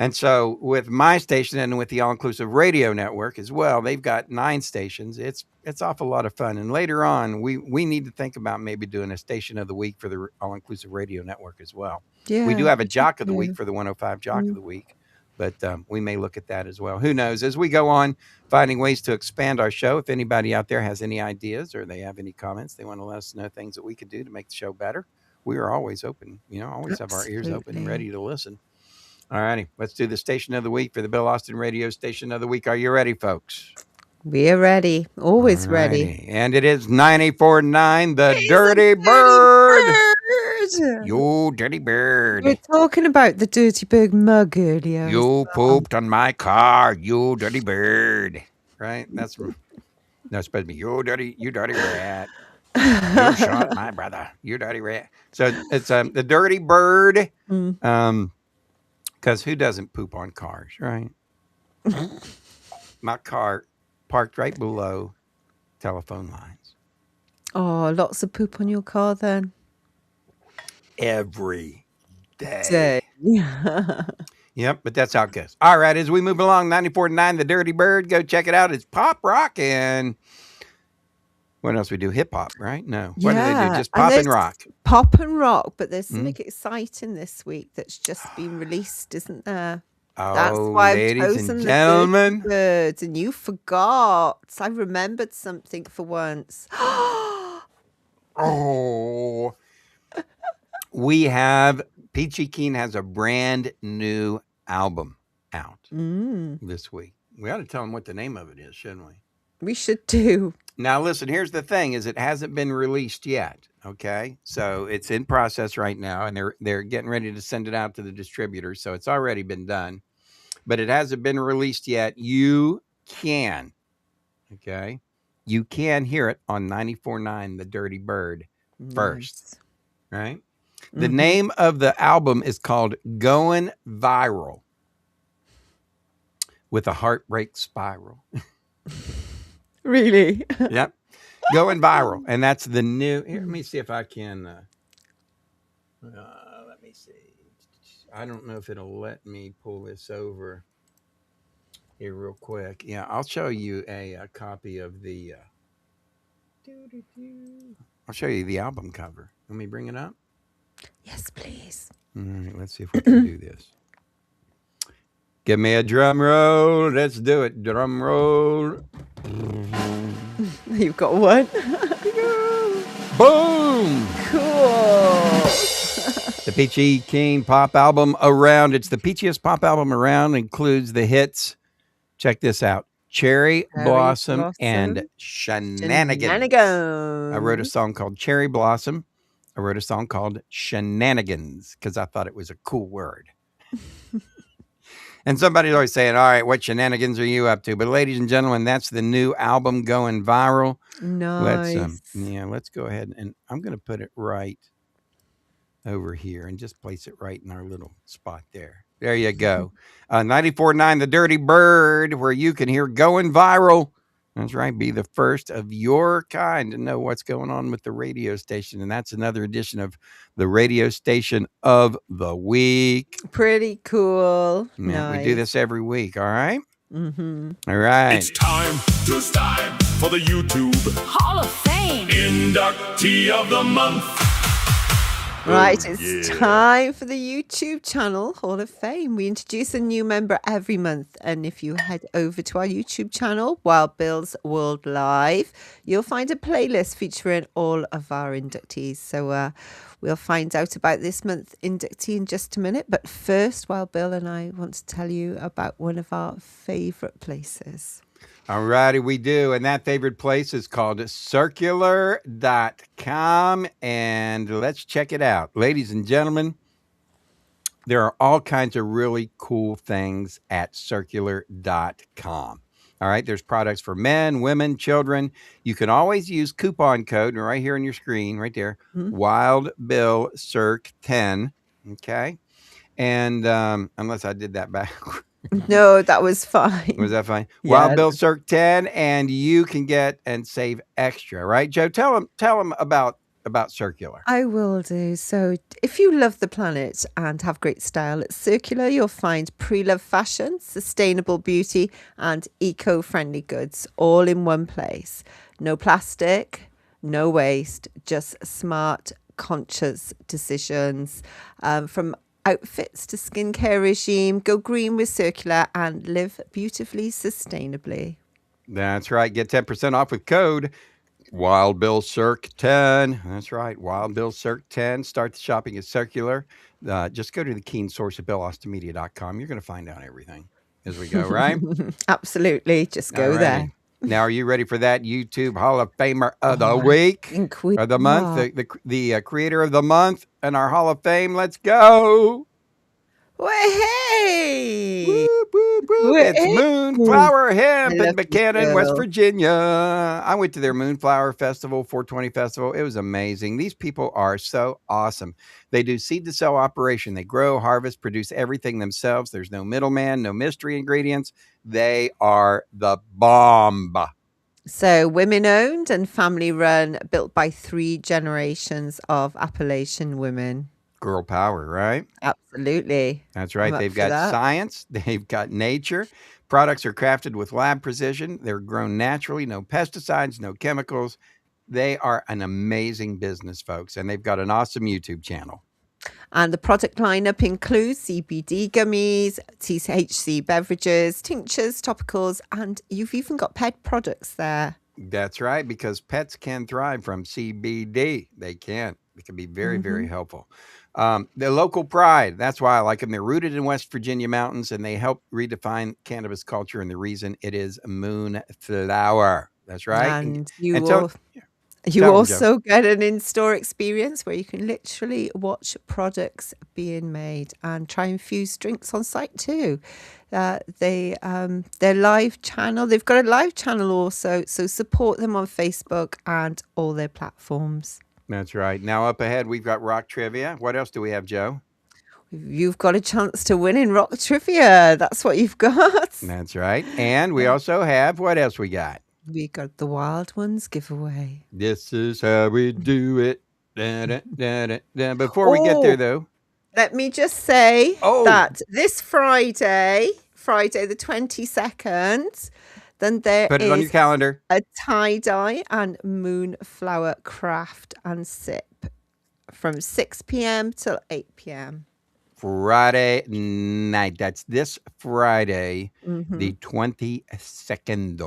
Speaker 3: And so with my station and with the All Inclusive Radio Network as well, they've got 9 stations. It's awful lot of fun. And later on, we need to think about maybe doing a station of the week for the All Inclusive Radio Network as well. We do
Speaker 4: Yeah,
Speaker 3: have a
Speaker 4: we should
Speaker 3: jock of the week
Speaker 4: do.
Speaker 3: for the 105 Jock of
Speaker 4: Mm.
Speaker 3: the Week, but we may look at that as well. Who knows? As we go on finding ways to expand our show, if anybody out there has any ideas or they have any comments, they want to let us know things that we could do to make the show better, we are always open. Always have our ears open and ready
Speaker 4: Absolutely.
Speaker 3: to listen. All righty, let's do the station of the week for the Bill Austin Radio Station of the Week. Are you ready, folks?
Speaker 4: We're ready.
Speaker 3: All
Speaker 4: Always ready.
Speaker 3: righty, and it is 94.9, the
Speaker 4: He's a
Speaker 3: Dirty
Speaker 4: dirty
Speaker 3: Bird.
Speaker 4: bird.
Speaker 3: You dirty
Speaker 4: We were
Speaker 3: bird.
Speaker 4: talking about the Dirty Bird mug earlier. as
Speaker 3: You
Speaker 4: well.
Speaker 3: pooped on my car, you dirty bird. Right? That's supposed to be you dirty rat. You shot my brother, you dirty rat. So it's the Dirty Bird.
Speaker 4: Mm.
Speaker 3: Because who doesn't poop on cars, right? My car parked right below telephone lines.
Speaker 4: Oh, lots of poop on your car then.
Speaker 3: Every day.
Speaker 4: Day.
Speaker 3: Yep, but that's how it goes. All right, as we move along, 94.9, the Dirty Bird. Go check it out. It's pop rock and what else we do? Hip hop, right? No. What do they do?
Speaker 4: Yeah,
Speaker 3: Just
Speaker 4: and
Speaker 3: pop and
Speaker 4: there's
Speaker 3: rock.
Speaker 4: pop and rock, but there's
Speaker 3: Mm.
Speaker 4: something exciting this week that's just been released, isn't there? That's
Speaker 3: Oh,
Speaker 4: why I've
Speaker 3: ladies
Speaker 4: chosen
Speaker 3: and
Speaker 4: the Dirty
Speaker 3: gentlemen.
Speaker 4: Birds, and you forgot. I remembered something for once.
Speaker 3: Oh, we have Peachy Keen has a brand new album out
Speaker 4: Mm,
Speaker 3: this week. We ought to tell them what the name of it is, shouldn't we?
Speaker 4: we should do.
Speaker 3: Now, listen, here's the thing is it hasn't been released yet. Okay. So it's in process right now and they're getting ready to send it out to the distributors. So it's already been done, but it hasn't been released yet. You can, okay. You can hear it on 94.9 The Dirty Bird first,
Speaker 4: Nice.
Speaker 3: right? The
Speaker 4: Mhm.
Speaker 3: name of the album is called Going Viral with a Heartbreak Spiral.
Speaker 4: Really?
Speaker 3: Yep. Going Viral. And that's the new. Here, let me see if I can. Let me see. I don't know if it'll let me pull this over here real quick. Yeah, I'll show you a copy of the. I'll show you the album cover. Let me bring it up.
Speaker 4: Yes, please.
Speaker 3: All right, let's see if we can do this. Give me a drum roll. Let's do it. Drum roll.
Speaker 4: You've got one.
Speaker 3: Boom.
Speaker 4: Cool.
Speaker 3: The Peachy Keen pop album around. It's the peachiest pop album around. Includes the hits. Check this out. Cherry Blossom and Shenanigans. I wrote a song called Cherry Blossom. I wrote a song called Shenanigans because I thought it was a cool word. And somebody's always saying, all right, what shenanigans are you up to? But ladies and gentlemen, that's the new album Going Viral.
Speaker 4: Nice.
Speaker 3: Let's go ahead and I'm going to put it right over here and just place it right in our little spot there. There you go. 94.9 The Dirty Bird, where you can hear Going Viral. That's right. Be the first of your kind to know what's going on with the radio station. And that's another edition of the Radio Station of the Week.
Speaker 4: Pretty cool.
Speaker 3: Yeah,
Speaker 4: Nice.
Speaker 3: we do this every week. All right.
Speaker 4: Mm-hmm.
Speaker 3: All right.
Speaker 7: It's time for the YouTube
Speaker 6: Hall of Fame.
Speaker 7: Inductee of the Month.
Speaker 4: Right,
Speaker 7: Oh,
Speaker 4: it's
Speaker 7: yeah.
Speaker 4: time for the YouTube channel Hall of Fame. We introduce a new member every month, and if you head over to our YouTube channel, Wild Bill's World Live, you'll find a playlist featuring all of our inductees. So we'll find out about this month's inductee in just a minute. But first, Wild Bill and I want to tell you about one of our favorite places.
Speaker 3: All righty, we do. And that favorite place is called circular.com. And let's check it out. Ladies and gentlemen, there are all kinds of really cool things at circular.com. All right, there's products for men, women, children. You can always use coupon code right here on your screen, right there, Wild Bill Circ 10. Okay. And unless I did that backwards.
Speaker 4: No, that was fine.
Speaker 3: Was that fine?
Speaker 4: Yeah.
Speaker 3: Wild Bill Circ 10, and you can get and save extra, right? Joe, tell them about about Circular.
Speaker 4: I will do. So, if you love the planet and have great style at Circular, you'll find pre-loved fashion, sustainable beauty, and eco-friendly goods all in one place. No plastic, no waste, just smart, conscious decisions. From outfits to skincare regime, go green with Circular and live beautifully sustainably.
Speaker 3: That's right. Get 10% off with code Wild Bill Circ 10. That's right. Wild Bill Circ 10. Start the shopping at Circular. Just go to the keen source at BillAustinMedia.com. You're going to find out everything as we go, right?
Speaker 4: Absolutely. Just go there.
Speaker 3: Alrighty. Now, are you ready for that YouTube Hall of Famer of the week?
Speaker 4: Think we
Speaker 3: Or the month?
Speaker 4: are.
Speaker 3: The creator of the month and our Hall of Fame. Let's go.
Speaker 4: Hey!
Speaker 3: Whoop, whoop, whoop.
Speaker 4: Way.
Speaker 3: It's Moonflower Hemp
Speaker 4: I
Speaker 3: in
Speaker 4: love you,
Speaker 3: Buchanan, West
Speaker 4: Bill.
Speaker 3: Virginia. I went to their Moonflower Festival, 420 Festival. It was amazing. These people are so awesome. They do seed to sell operation. They grow, harvest, produce everything themselves. There's no middleman, no mystery ingredients. They are the bomb.
Speaker 4: So, women owned and family run, built by 3 generations of Appalachian women.
Speaker 3: Girl power, right?
Speaker 4: Absolutely.
Speaker 3: That's
Speaker 4: I'm
Speaker 3: right.
Speaker 4: up
Speaker 3: They've
Speaker 4: for
Speaker 3: got
Speaker 4: that.
Speaker 3: science. They've got nature. Products are crafted with lab precision. They're grown naturally. No pesticides, no chemicals. They are an amazing business, folks. And they've got an awesome YouTube channel.
Speaker 4: And the product lineup includes CBD gummies, THC beverages, tinctures, topicals, and you've even got pet products there.
Speaker 3: That's right, because pets can thrive from CBD. They can. It can be very, very helpful. The local pride. That's why I like them. They're rooted in West Virginia mountains, and they help redefine cannabis culture. And the reason it is Moonflower. That's right.
Speaker 4: And you
Speaker 3: and tell-
Speaker 4: will. You
Speaker 3: Tell 'em, Joe.
Speaker 4: also get an in-store experience where you can literally watch products being made and try infused drinks on site too. Their live channel, they've got a live channel also, so support them on Facebook and all their platforms.
Speaker 3: That's right. Now up ahead, we've got rock trivia. What else do we have, Joe?
Speaker 4: You've got a chance to win in Rock Trivia. That's what you've got.
Speaker 3: That's right. And we also have, what else we got?
Speaker 4: We got the Wild Ones giveaway.
Speaker 3: This is how we do it. Da, da, da, da, da. Before we get there,
Speaker 4: Oh.
Speaker 3: though,
Speaker 4: Let me just say
Speaker 3: Oh.
Speaker 4: that this Friday the 22nd, then there
Speaker 3: put it on your
Speaker 4: is
Speaker 3: calendar.
Speaker 4: a tie-dye and moonflower craft and sip from 6 p.m. till 8 p.m.
Speaker 3: Friday night. That's this Friday,
Speaker 4: Mhm.
Speaker 3: the 22nd.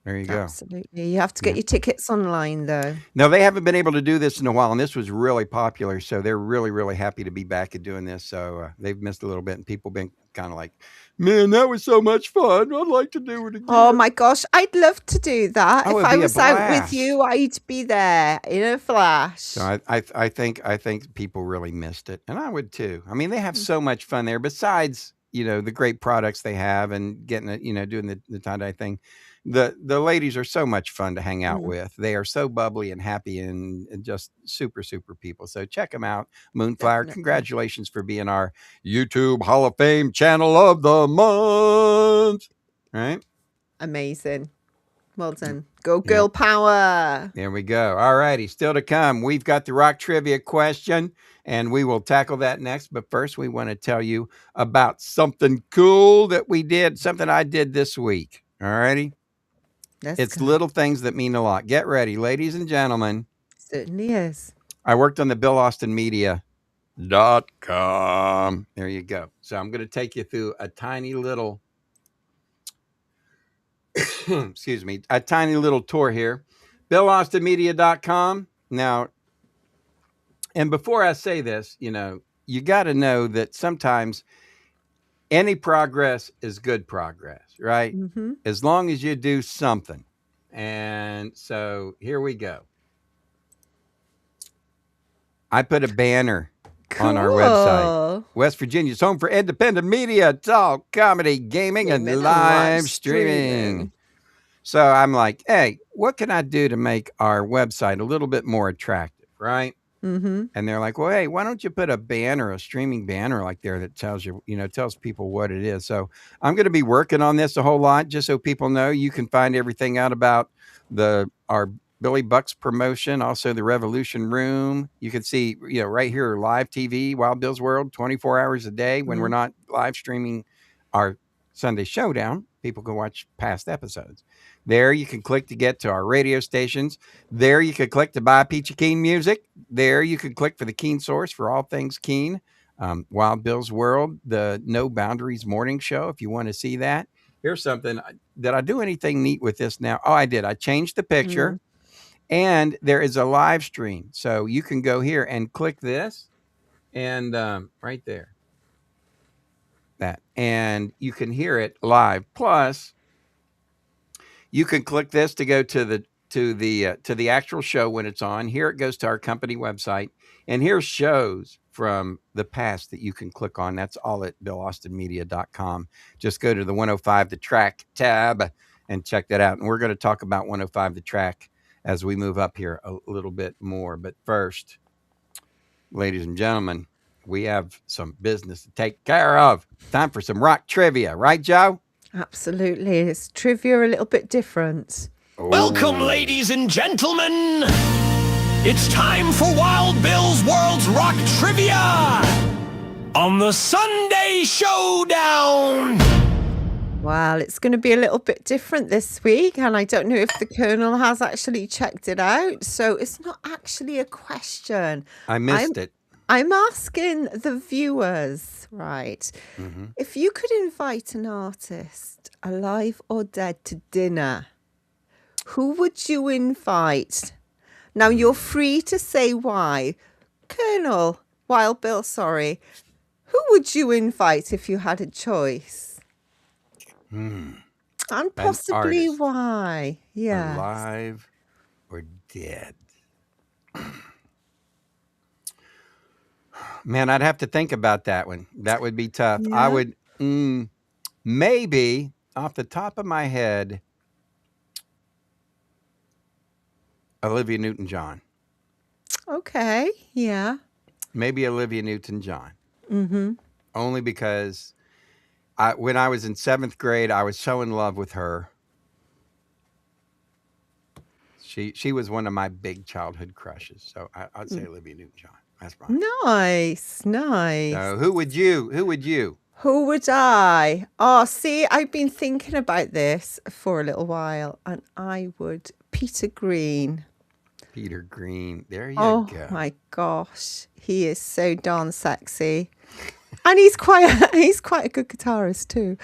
Speaker 3: There you go.
Speaker 4: Absolutely. You have to get your tickets online though.
Speaker 3: No, they haven't been able to do this in a while, and this was really popular. So they're really, really happy to be back and doing this. So they've missed a little bit, and people been kind of like, "Man, that was so much fun. I'd like to do it again."
Speaker 4: Oh my gosh, I'd love to do that.
Speaker 3: Oh,
Speaker 4: If
Speaker 3: it'd
Speaker 4: I
Speaker 3: be a
Speaker 4: was out with
Speaker 3: blast.
Speaker 4: you, I'd be there in a flash.
Speaker 3: So I think people really missed it, and I would too. I mean, they
Speaker 4: Mm.
Speaker 3: have so much fun there. Besides, the great products they have and getting it, doing the tie dye thing. The ladies are so much fun to hang out
Speaker 4: Mm.
Speaker 3: with. They are so bubbly and happy and just super people. So check them out, Moonflower.
Speaker 4: Definitely.
Speaker 3: Congratulations for being our YouTube Hall of Fame channel of the month. Right.
Speaker 4: Amazing. Well done. Go girl power.
Speaker 3: There we go. All righty. Still to come, we've got the rock trivia question, and we will tackle that next. But first, we want to tell you about something cool that we did, something I did this week. All righty.
Speaker 4: Let's
Speaker 3: It's
Speaker 4: go.
Speaker 3: little things that mean a lot. Get ready, ladies and gentlemen.
Speaker 4: Certainly is.
Speaker 3: I worked on the BillAustinMedia.com. There you go. So I'm going to take you through a tiny little, excuse me, a tiny little tour here. BillAustinMedia.com. Now, and before I say this, you got to know that sometimes any progress is good progress, right?
Speaker 4: Mm-hmm.
Speaker 3: As long as you do something. And so here we go. I put a banner on our website.
Speaker 4: Cool.
Speaker 3: West Virginia's home for independent media, talk, comedy, gaming, and
Speaker 4: Gaming and
Speaker 3: live
Speaker 4: live
Speaker 3: streaming.
Speaker 4: streaming.
Speaker 3: So I'm like, hey, what can I do to make our website a little bit more attractive, right?
Speaker 4: Mm-hmm.
Speaker 3: And they're like, well, hey, why don't you put a banner, a streaming banner like there that tells you, tells people what it is. So I'm going to be working on this a whole lot just so people know. You can find everything out about our Billy Buck's promotion, also the Revolution Room. You can see, right here, live TV, Wild Bill's World, 24 hours a day. When we're not live streaming our Sunday Showdown, people can watch past episodes. There you can click to get to our radio stations. There you can click to buy Peachy Keen music. There you can click for the Keen source for all things Keen. Wild Bill's World, the No Boundaries morning show, if you want to see that. Here's something. Did I do anything neat with this now? Oh, I did. I changed the picture. And there is a live stream. So you can go here and click this and right there. That. And you can hear it live. Plus, you can click this to go to the actual show when it's on. Here it goes to our company website. And here's shows from the past that you can click on. That's all at BillAustinMedia.com. Just go to the 105 The Track tab and check that out. And we're going to talk about 105 The Track as we move up here a little bit more. But first, ladies and gentlemen, we have some business to take care of. Time for some rock trivia. Right, Joe?
Speaker 4: Absolutely. It's trivia a little bit different.
Speaker 7: Welcome, ladies and gentlemen. It's time for Wild Bill's World's Rock Trivia on the Sunday Showdown.
Speaker 4: Well, it's going to be a little bit different this week, and I don't know if the Colonel has actually checked it out. So it's not actually a question.
Speaker 3: I missed it.
Speaker 4: I'm asking the viewers, right? If you could invite an artist, alive or dead, to dinner, who would you invite? Now, you're free to say why. Colonel, Wild Bill, sorry. Who would you invite if you had a choice? And possibly
Speaker 3: artist.
Speaker 4: why. Yeah.
Speaker 3: Alive or dead? Man, I'd have to think about that one. That would be tough. I would maybe off the top of my head, Olivia Newton-John.
Speaker 4: Okay. Yeah.
Speaker 3: Maybe Olivia Newton-John. Only because when I was in 7th grade, I was so in love with her. She was one of my big childhood crushes. So I'd say Olivia Newton-John. That's fine.
Speaker 4: Nice. Nice.
Speaker 3: So who would you?
Speaker 4: Who would I? Oh, see, I've been thinking about this for a little while, and I would Peter Green.
Speaker 3: Peter Green. There you
Speaker 4: Oh
Speaker 3: go.
Speaker 4: my gosh, he is so darn sexy, and he's quite a good guitarist too.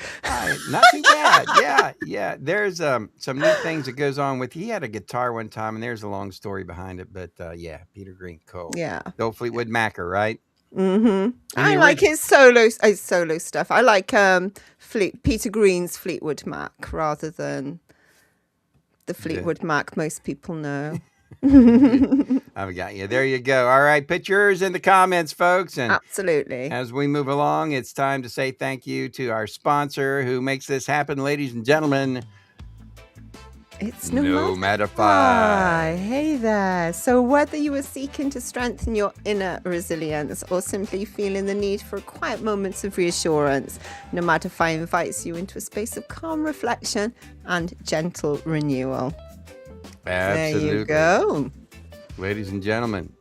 Speaker 3: Not too bad. Yeah. There's some neat things that goes on with. He had a guitar one time, and there's a long story behind it. But yeah, Peter Green, cool.
Speaker 4: Yeah.
Speaker 3: The old Fleetwood Macer, right?
Speaker 4: I like his solo stuff. I like Peter Green's Fleetwood Mac rather than the Fleetwood Mac most people know.
Speaker 3: I've got you. There you go. All right, put yours in the comments, folks. And
Speaker 4: Absolutely.
Speaker 3: as we move along, it's time to say thank you to our sponsor who makes this happen, ladies and gentlemen.
Speaker 4: It's
Speaker 3: Nomadify.
Speaker 4: Hey there. So whether you are seeking to strengthen your inner resilience or simply feeling the need for quiet moments of reassurance, Nomadify invites you into a space of calm reflection and gentle renewal.
Speaker 3: Absolutely.
Speaker 4: There you go.
Speaker 3: Ladies and gentlemen,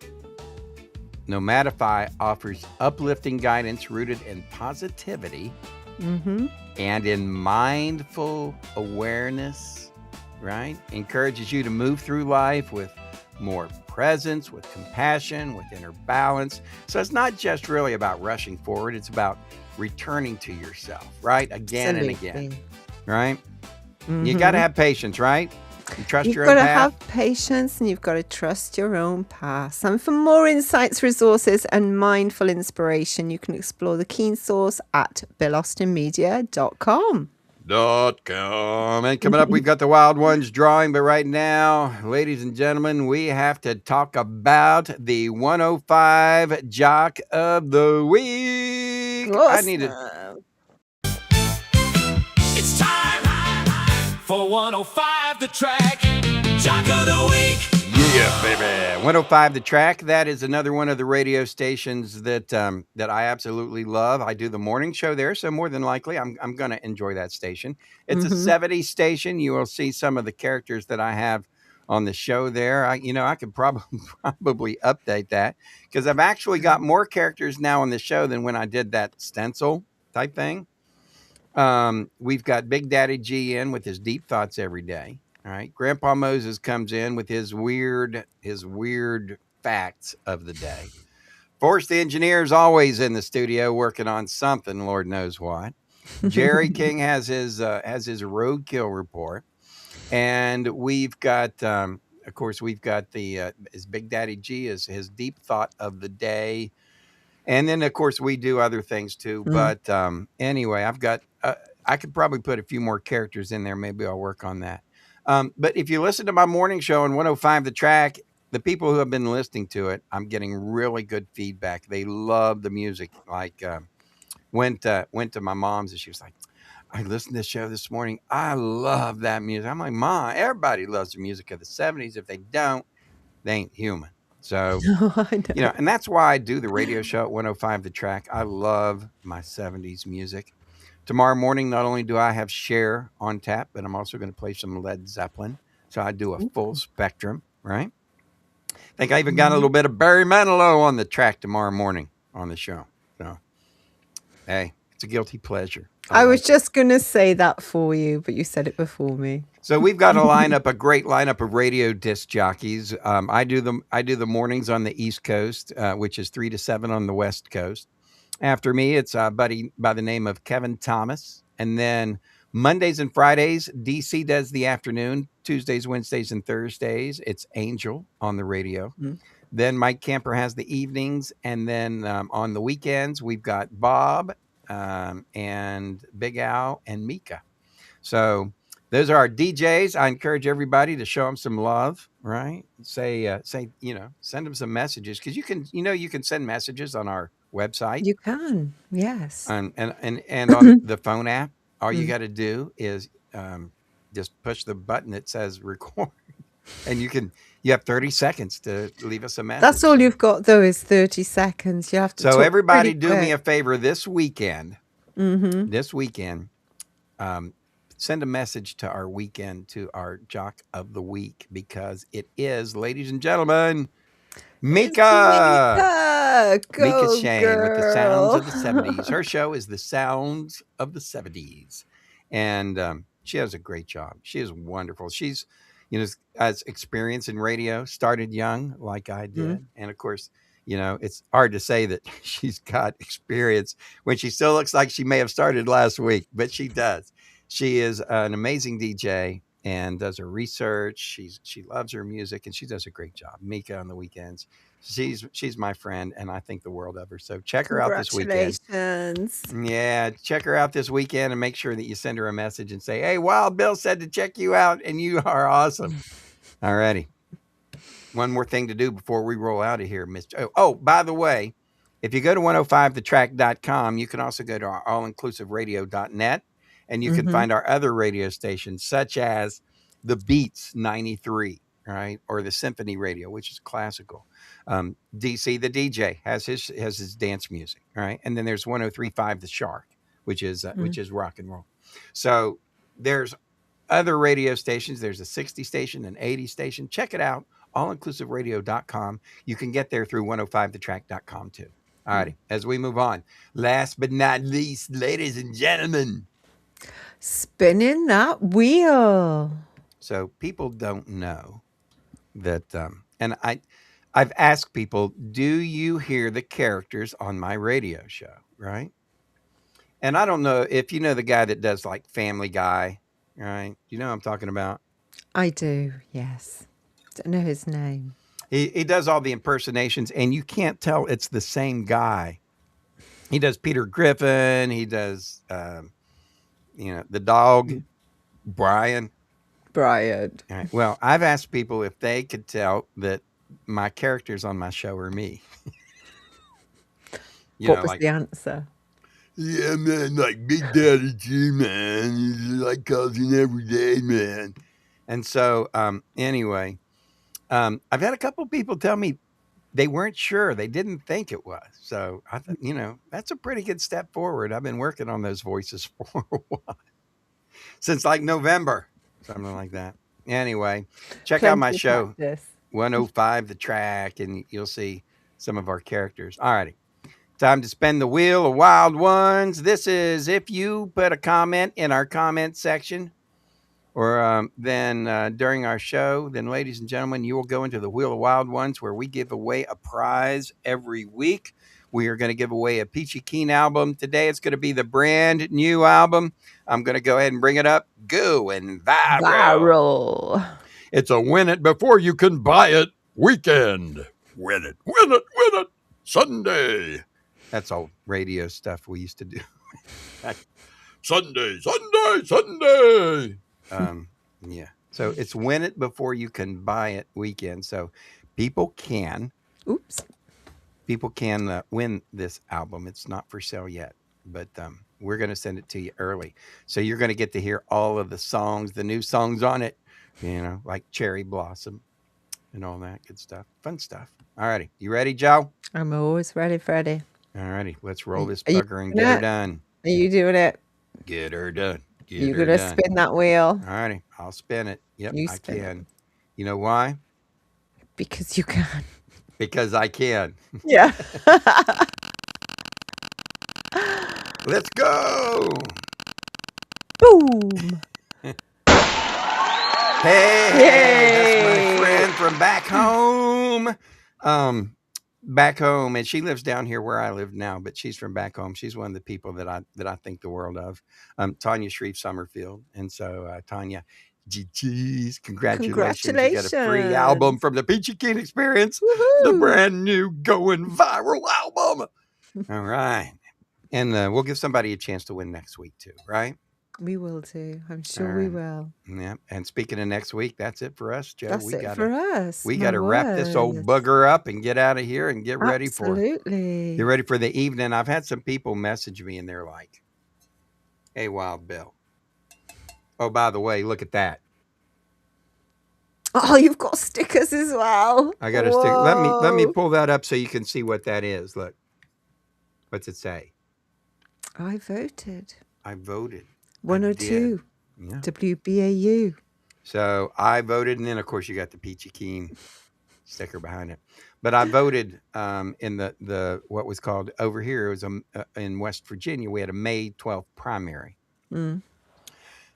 Speaker 3: Nomadify offers uplifting guidance rooted in positivity and in mindful awareness, right? Encourages you to move through life with more presence, with compassion, with inner balance. So it's not just really about rushing forward. It's about returning to yourself, right? Again and again, right? You got to have patience, right? You trust your
Speaker 4: You've
Speaker 3: own
Speaker 4: got to
Speaker 3: path.
Speaker 4: have patience and you've got to trust your own path. And for more insights, resources, and mindful inspiration, you can explore the Keen Source at BillAustinMedia.com.
Speaker 3: And coming up, we've got the Wild Ones drawing. But right now, ladies and gentlemen, we have to talk about the 105 Jock of the Week. I need to.
Speaker 7: It's time for 105 The Track, Jock of the Week.
Speaker 3: Yeah, baby. 105 The Track. That is another one of the radio stations that I absolutely love. I do the morning show there, so more than likely I'm going to enjoy that station. It's a 70s station. You will see some of the characters that I have on the show there. I could probably update that because I've actually got more characters now on the show than when I did that stencil type thing. We've got Big Daddy G in with his deep thoughts every day. All right. Grandpa Moses comes in with his weird facts of the day. Forrest the engineer's always in the studio working on something, Lord knows what. Jerry King has his roadkill report, and we've got, of course, we've got his Big Daddy G is his deep thought of the day, and then of course we do other things too. But anyway, I've got I could probably put a few more characters in there. Maybe I'll work on that. But if you listen to my morning show on 105 The Track, the people who have been listening to it, I'm getting really good feedback. They love the music. Like went to my mom's and she was like, I listened to the show this morning. I love that music. I'm like, Mom, everybody loves the music of the 70s. If they don't, they ain't human. So,
Speaker 4: I know.
Speaker 3: and that's why I do the radio show at 105 The Track. I love my 70s music. Tomorrow morning, not only do I have Cher on tap, but I'm also going to play some Led Zeppelin. So I do a full spectrum, right? I think I even got a little bit of Barry Manilow on the track tomorrow morning on the show. So, hey, it's a guilty pleasure.
Speaker 4: I was just going to say that for you, but you said it before me.
Speaker 3: So we've got a great lineup of radio disc jockeys. I do the mornings on the East Coast, which is 3 to 7 on the West Coast. After me, it's a buddy by the name of Kevin Thomas. And then Mondays and Fridays, DC does the afternoon. Tuesdays, Wednesdays, and Thursdays, it's Angel on the radio. Then Mike Camper has the evenings. And then on the weekends, we've got Bob and Big Al and Mika. So those are our DJs. I encourage everybody to show them some love, right? Say, send them some messages because you can send messages on our website.
Speaker 4: You can, yes.
Speaker 3: And on the phone app, all you got to do is just push the button that says record, and you have 30 seconds to leave us a message.
Speaker 4: That's all you've got, though, is 30 seconds. You have to.
Speaker 3: So
Speaker 4: talk
Speaker 3: everybody,
Speaker 4: pretty
Speaker 3: do
Speaker 4: quick.
Speaker 3: me a favor this weekend. This weekend, send a message to our Jock of the Week because it is, ladies and gentlemen, Mika.
Speaker 4: Go,
Speaker 3: Mika Shane
Speaker 4: girl.
Speaker 3: with the sounds of the 70s. Her show is the sounds of the 70s. And she does a great job. She is wonderful. She's, has experience in radio, started young like I did. And of course, it's hard to say that she's got experience when she still looks like she may have started last week, but she does. She is an amazing DJ and does her research. She loves her music and she does a great job. Mika on the weekends. She's my friend and I think the world of her. So check her out this weekend.
Speaker 4: Congratulations.
Speaker 3: Yeah, check her out this weekend and make sure that you send her a message and say, hey, Wild Bill said to check you out and you are awesome. All righty. One more thing to do before we roll out of here, Mr. Oh, by the way, if you go to 105thetrack.com, you can also go to our allinclusiveradio.net and you can find our other radio stations such as the Beats 93, right? Or the Symphony Radio, which is classical. DC, the DJ, has his dance music, right? And then there's 103.5 The Shark, which is rock and roll. So there's other radio stations. There's a 60 station, an 80 station. Check it out. Allinclusiveradio.com. You can get there through 105thetrack.com too. All righty. As we move on, last but not least, ladies and gentlemen,
Speaker 4: Spinning that wheel.
Speaker 3: so people don't know that, and I've asked people, do you hear the characters on my radio show, right? And I don't know if you know the guy that does like Family Guy, right? You know what I'm talking about?
Speaker 4: I do, yes. Don't know his name.
Speaker 3: He does all the impersonations, and you can't tell it's the same guy. He does Peter Griffin. He does, the dog, Brian.
Speaker 4: Brian.
Speaker 3: All right. Well, I've asked people if they could tell that my characters on my show are me.
Speaker 4: What was the answer?
Speaker 1: Yeah, man, like Big Daddy G, man. He's like cousin every day, man.
Speaker 3: And so, anyway, I've had a couple people tell me they weren't sure. They didn't think it was. So I thought, that's a pretty good step forward. I've been working on those voices for a while. Since like November, something like that. Anyway, check out my
Speaker 4: Plenty of
Speaker 3: show,
Speaker 4: practice.
Speaker 3: 105 The Track, and you'll see some of our characters. All righty. Time to spin the wheel of wild ones. This is if you put a comment in our comment section or then during our show, then ladies and gentlemen, you will go into the wheel of wild ones where we give away a prize every week. We are going to give away a Peachy Keen album. Today it's going to be the brand new album. I'm going to go ahead and bring it up. Going viral.
Speaker 4: Viral.
Speaker 1: It's a win it before you can buy it weekend. Win it, win it, win it. Sunday.
Speaker 3: That's old radio stuff we used to do.
Speaker 1: Sunday, Sunday, Sunday.
Speaker 3: Yeah. So it's win it before you can buy it weekend. So people can
Speaker 4: Oops.
Speaker 3: win this album. It's not for sale yet, but we're going to send it to you early. So you're going to get to hear all of the songs, the new songs on it, like Cherry Blossom and all that good stuff. Fun stuff. All righty. You ready, Joe?
Speaker 4: I'm always ready, Freddie.
Speaker 3: All righty. Let's roll this
Speaker 4: Are you
Speaker 3: bugger and
Speaker 4: doing
Speaker 3: get her
Speaker 4: it?
Speaker 3: done.
Speaker 4: Are you doing it?
Speaker 3: Get her done. Get
Speaker 4: You're
Speaker 3: her
Speaker 4: going to
Speaker 3: done.
Speaker 4: spin that wheel
Speaker 3: All righty. I'll spin it. Yep,
Speaker 4: You
Speaker 3: I
Speaker 4: spin it.
Speaker 3: can. You know why?
Speaker 4: because you can.
Speaker 3: Because I can.
Speaker 4: Yeah.
Speaker 3: Let's go.
Speaker 4: Boom.
Speaker 3: Hey, that's
Speaker 4: Yay.
Speaker 3: my friend from back home. Back home, and she lives down here where I live now, but she's from back home. She's one of the people that I think the world of. Tanya Shreve Summerfield. And so Tanya, geez, congratulations. You got a free
Speaker 4: Congratulations.
Speaker 3: album from the Peachy Keen Experience, the
Speaker 4: Woohoo.
Speaker 3: brand new going viral album. All right. And we'll give somebody a chance to win next week too, right?
Speaker 4: We will too. I'm
Speaker 3: All
Speaker 4: sure we
Speaker 3: right.
Speaker 4: will.
Speaker 3: Yeah. And speaking of next week, that's it for us, Joe.
Speaker 4: That's it for us.
Speaker 3: We
Speaker 4: My
Speaker 3: got to wrap this old
Speaker 4: word.
Speaker 3: bugger up and get out of here and get ready for
Speaker 4: Absolutely.
Speaker 3: the evening. I've had some people message me and they're like, "Hey, Wild Bill. Oh, by the way, look at that.
Speaker 4: Oh, you've got stickers as well.
Speaker 3: I got a stick. Let me
Speaker 4: Whoa.
Speaker 3: pull that up so you can see what that is. Look. What's it say?
Speaker 4: I voted.
Speaker 3: I voted. I
Speaker 4: 102.
Speaker 3: did. Yeah.
Speaker 4: WBAU.
Speaker 3: So I voted, and then of course you got the Peachy Keen sticker behind it. But I voted in the what was called over here. It was in West Virginia. We had a May 12th primary,
Speaker 4: Mm.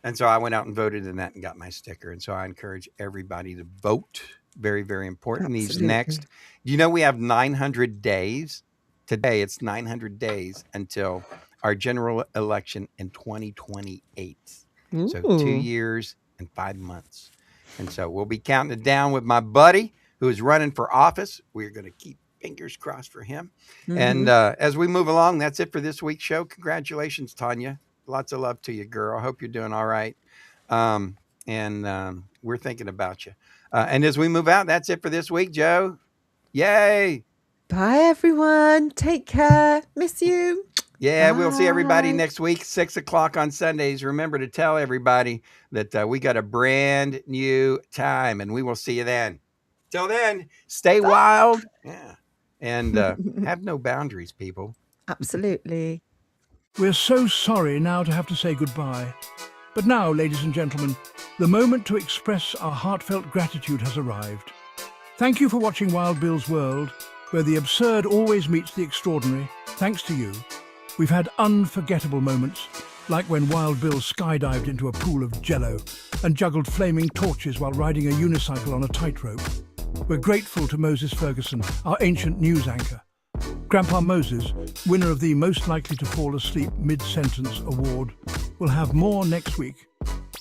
Speaker 3: and so I went out and voted in that and got my sticker. And so I encourage everybody to vote. Very, very important. These
Speaker 4: Absolutely.
Speaker 3: next, we have 900 days. Today it's 900 days until our general election in 2028. So 2
Speaker 4: Ooh.
Speaker 3: years and 5 months. And so we'll be counting it down with my buddy who is running for office. We're going to keep fingers crossed for him. And
Speaker 4: Mhm.
Speaker 3: as we move along, that's it for this week's show. Congratulations, Tanya. Lots of love to you, girl. I hope you're doing all right. And we're thinking about you. And as we move out, that's it for this week, Joe. Yay.
Speaker 4: Bye, everyone. Take care. Miss you.
Speaker 3: Yeah, we'll see everybody
Speaker 4: Bye.
Speaker 3: next week, 6 o'clock on Sundays. Remember to tell everybody that we got a brand new time, and we will see you then. Till then, stay wild. Yeah. And have no boundaries, people.
Speaker 4: Absolutely.
Speaker 8: We're so sorry now to have to say goodbye. But now, ladies and gentlemen, the moment to express our heartfelt gratitude has arrived. Thank you for watching Wild Bill's World, where the absurd always meets the extraordinary. Thanks to you, we've had unforgettable moments, like when Wild Bill skydived into a pool of jello and juggled flaming torches while riding a unicycle on a tightrope. We're grateful to Moses Ferguson, our ancient news anchor. Grandpa Moses, winner of the Most Likely to Fall Asleep Mid-Sentence Award, will have more next week.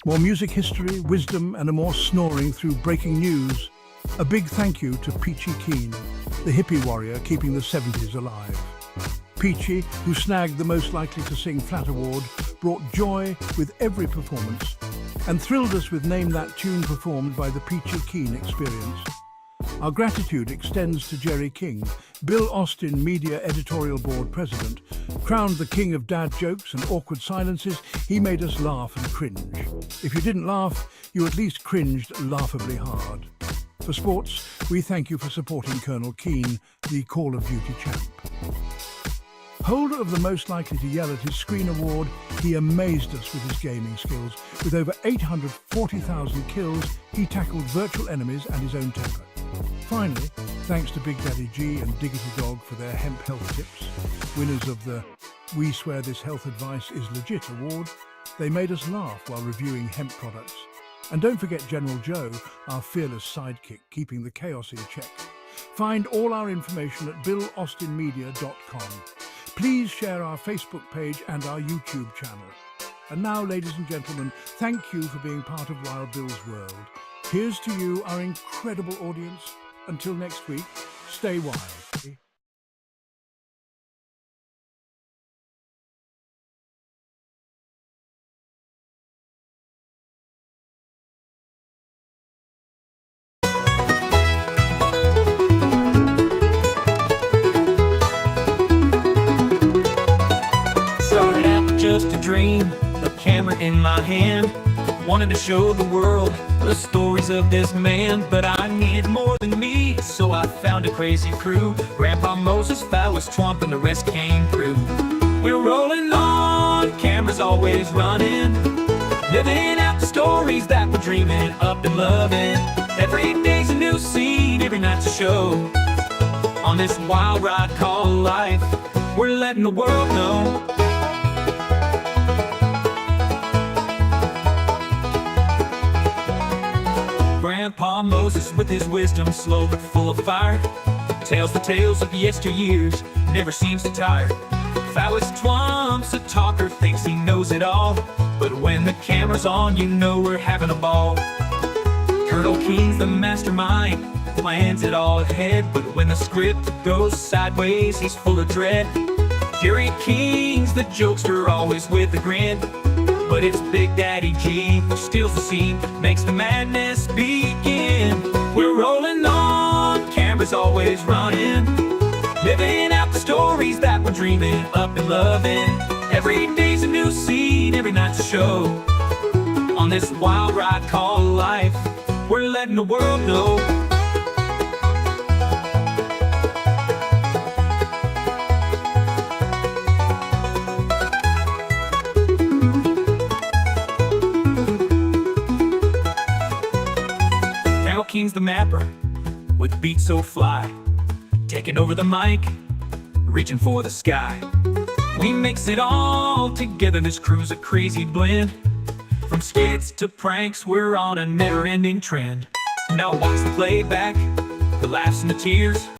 Speaker 8: More music history, wisdom, and a more snoring through breaking news. A big thank you to Peachy Keen, the hippie warrior keeping the 70s alive. Peachy, who snagged the Most Likely to Sing Flat Award, brought joy with every performance and thrilled us with Name That Tune performed by the Peachy Keen Experience. Our gratitude extends to Jerry King, Bill Austin Media Editorial Board President. Crowned the king of dad jokes and awkward silences, he made us laugh and cringe. If you didn't laugh, you at least cringed laughably hard. For sports, we thank you for supporting Colonel Keane, the Call of Duty champ. Holder of the most likely to yell at his screen award, he amazed us with his gaming skills. With over 840,000 kills, he tackled virtual enemies and his own temper. Finally, thanks to Big Daddy G and Diggity Dog for their hemp health tips, winners of the We Swear This Health Advice is Legit award, they made us laugh while reviewing hemp products. And don't forget General Joe, our fearless sidekick, keeping the chaos in check. Find all our information at BillAustinMedia.com. Please share our Facebook page and our YouTube channel. And now, ladies and gentlemen, thank you for being part of Wild Bill's world. Here's to you, our incredible audience. Until next week, stay wild.
Speaker 5: Started out with just a dream, a camera in my hand. Wanted to show the world the stories of this man, but I needed more than me, so I found a crazy crew. Grandpa Moses, Phallus, Twump, and the rest came through. We're rolling on, cameras always running, living out the stories that we're dreaming up and loving. Every day's a new scene, every night's a show. On this wild ride called life, we're letting the world know. Grandpa Moses with his wisdom, slow but full of fire, tells the tales of yesteryears, never seems to tire. Phallus Twomp's a talker, thinks he knows it all, but when the camera's on, you know we're having a ball. Colonel Keen's the mastermind, plans it all ahead, but when the script goes sideways, he's full of dread. Jerry King's the jokester, always with a grin, but it's Big Daddy G who steals the scene, makes the madness begin. We're rolling on, cameras always running, living out the stories that we're dreaming up and loving. Every day's a new scene, every night's a show. On this wild ride called life, we're letting the world know. King's the mapper, with beats so fly, taking over the mic, reaching for the sky. We mix it all together, this crew's a crazy blend. From skits to pranks, we're on a never-ending trend. Now watch the playback, the laughs and the tears.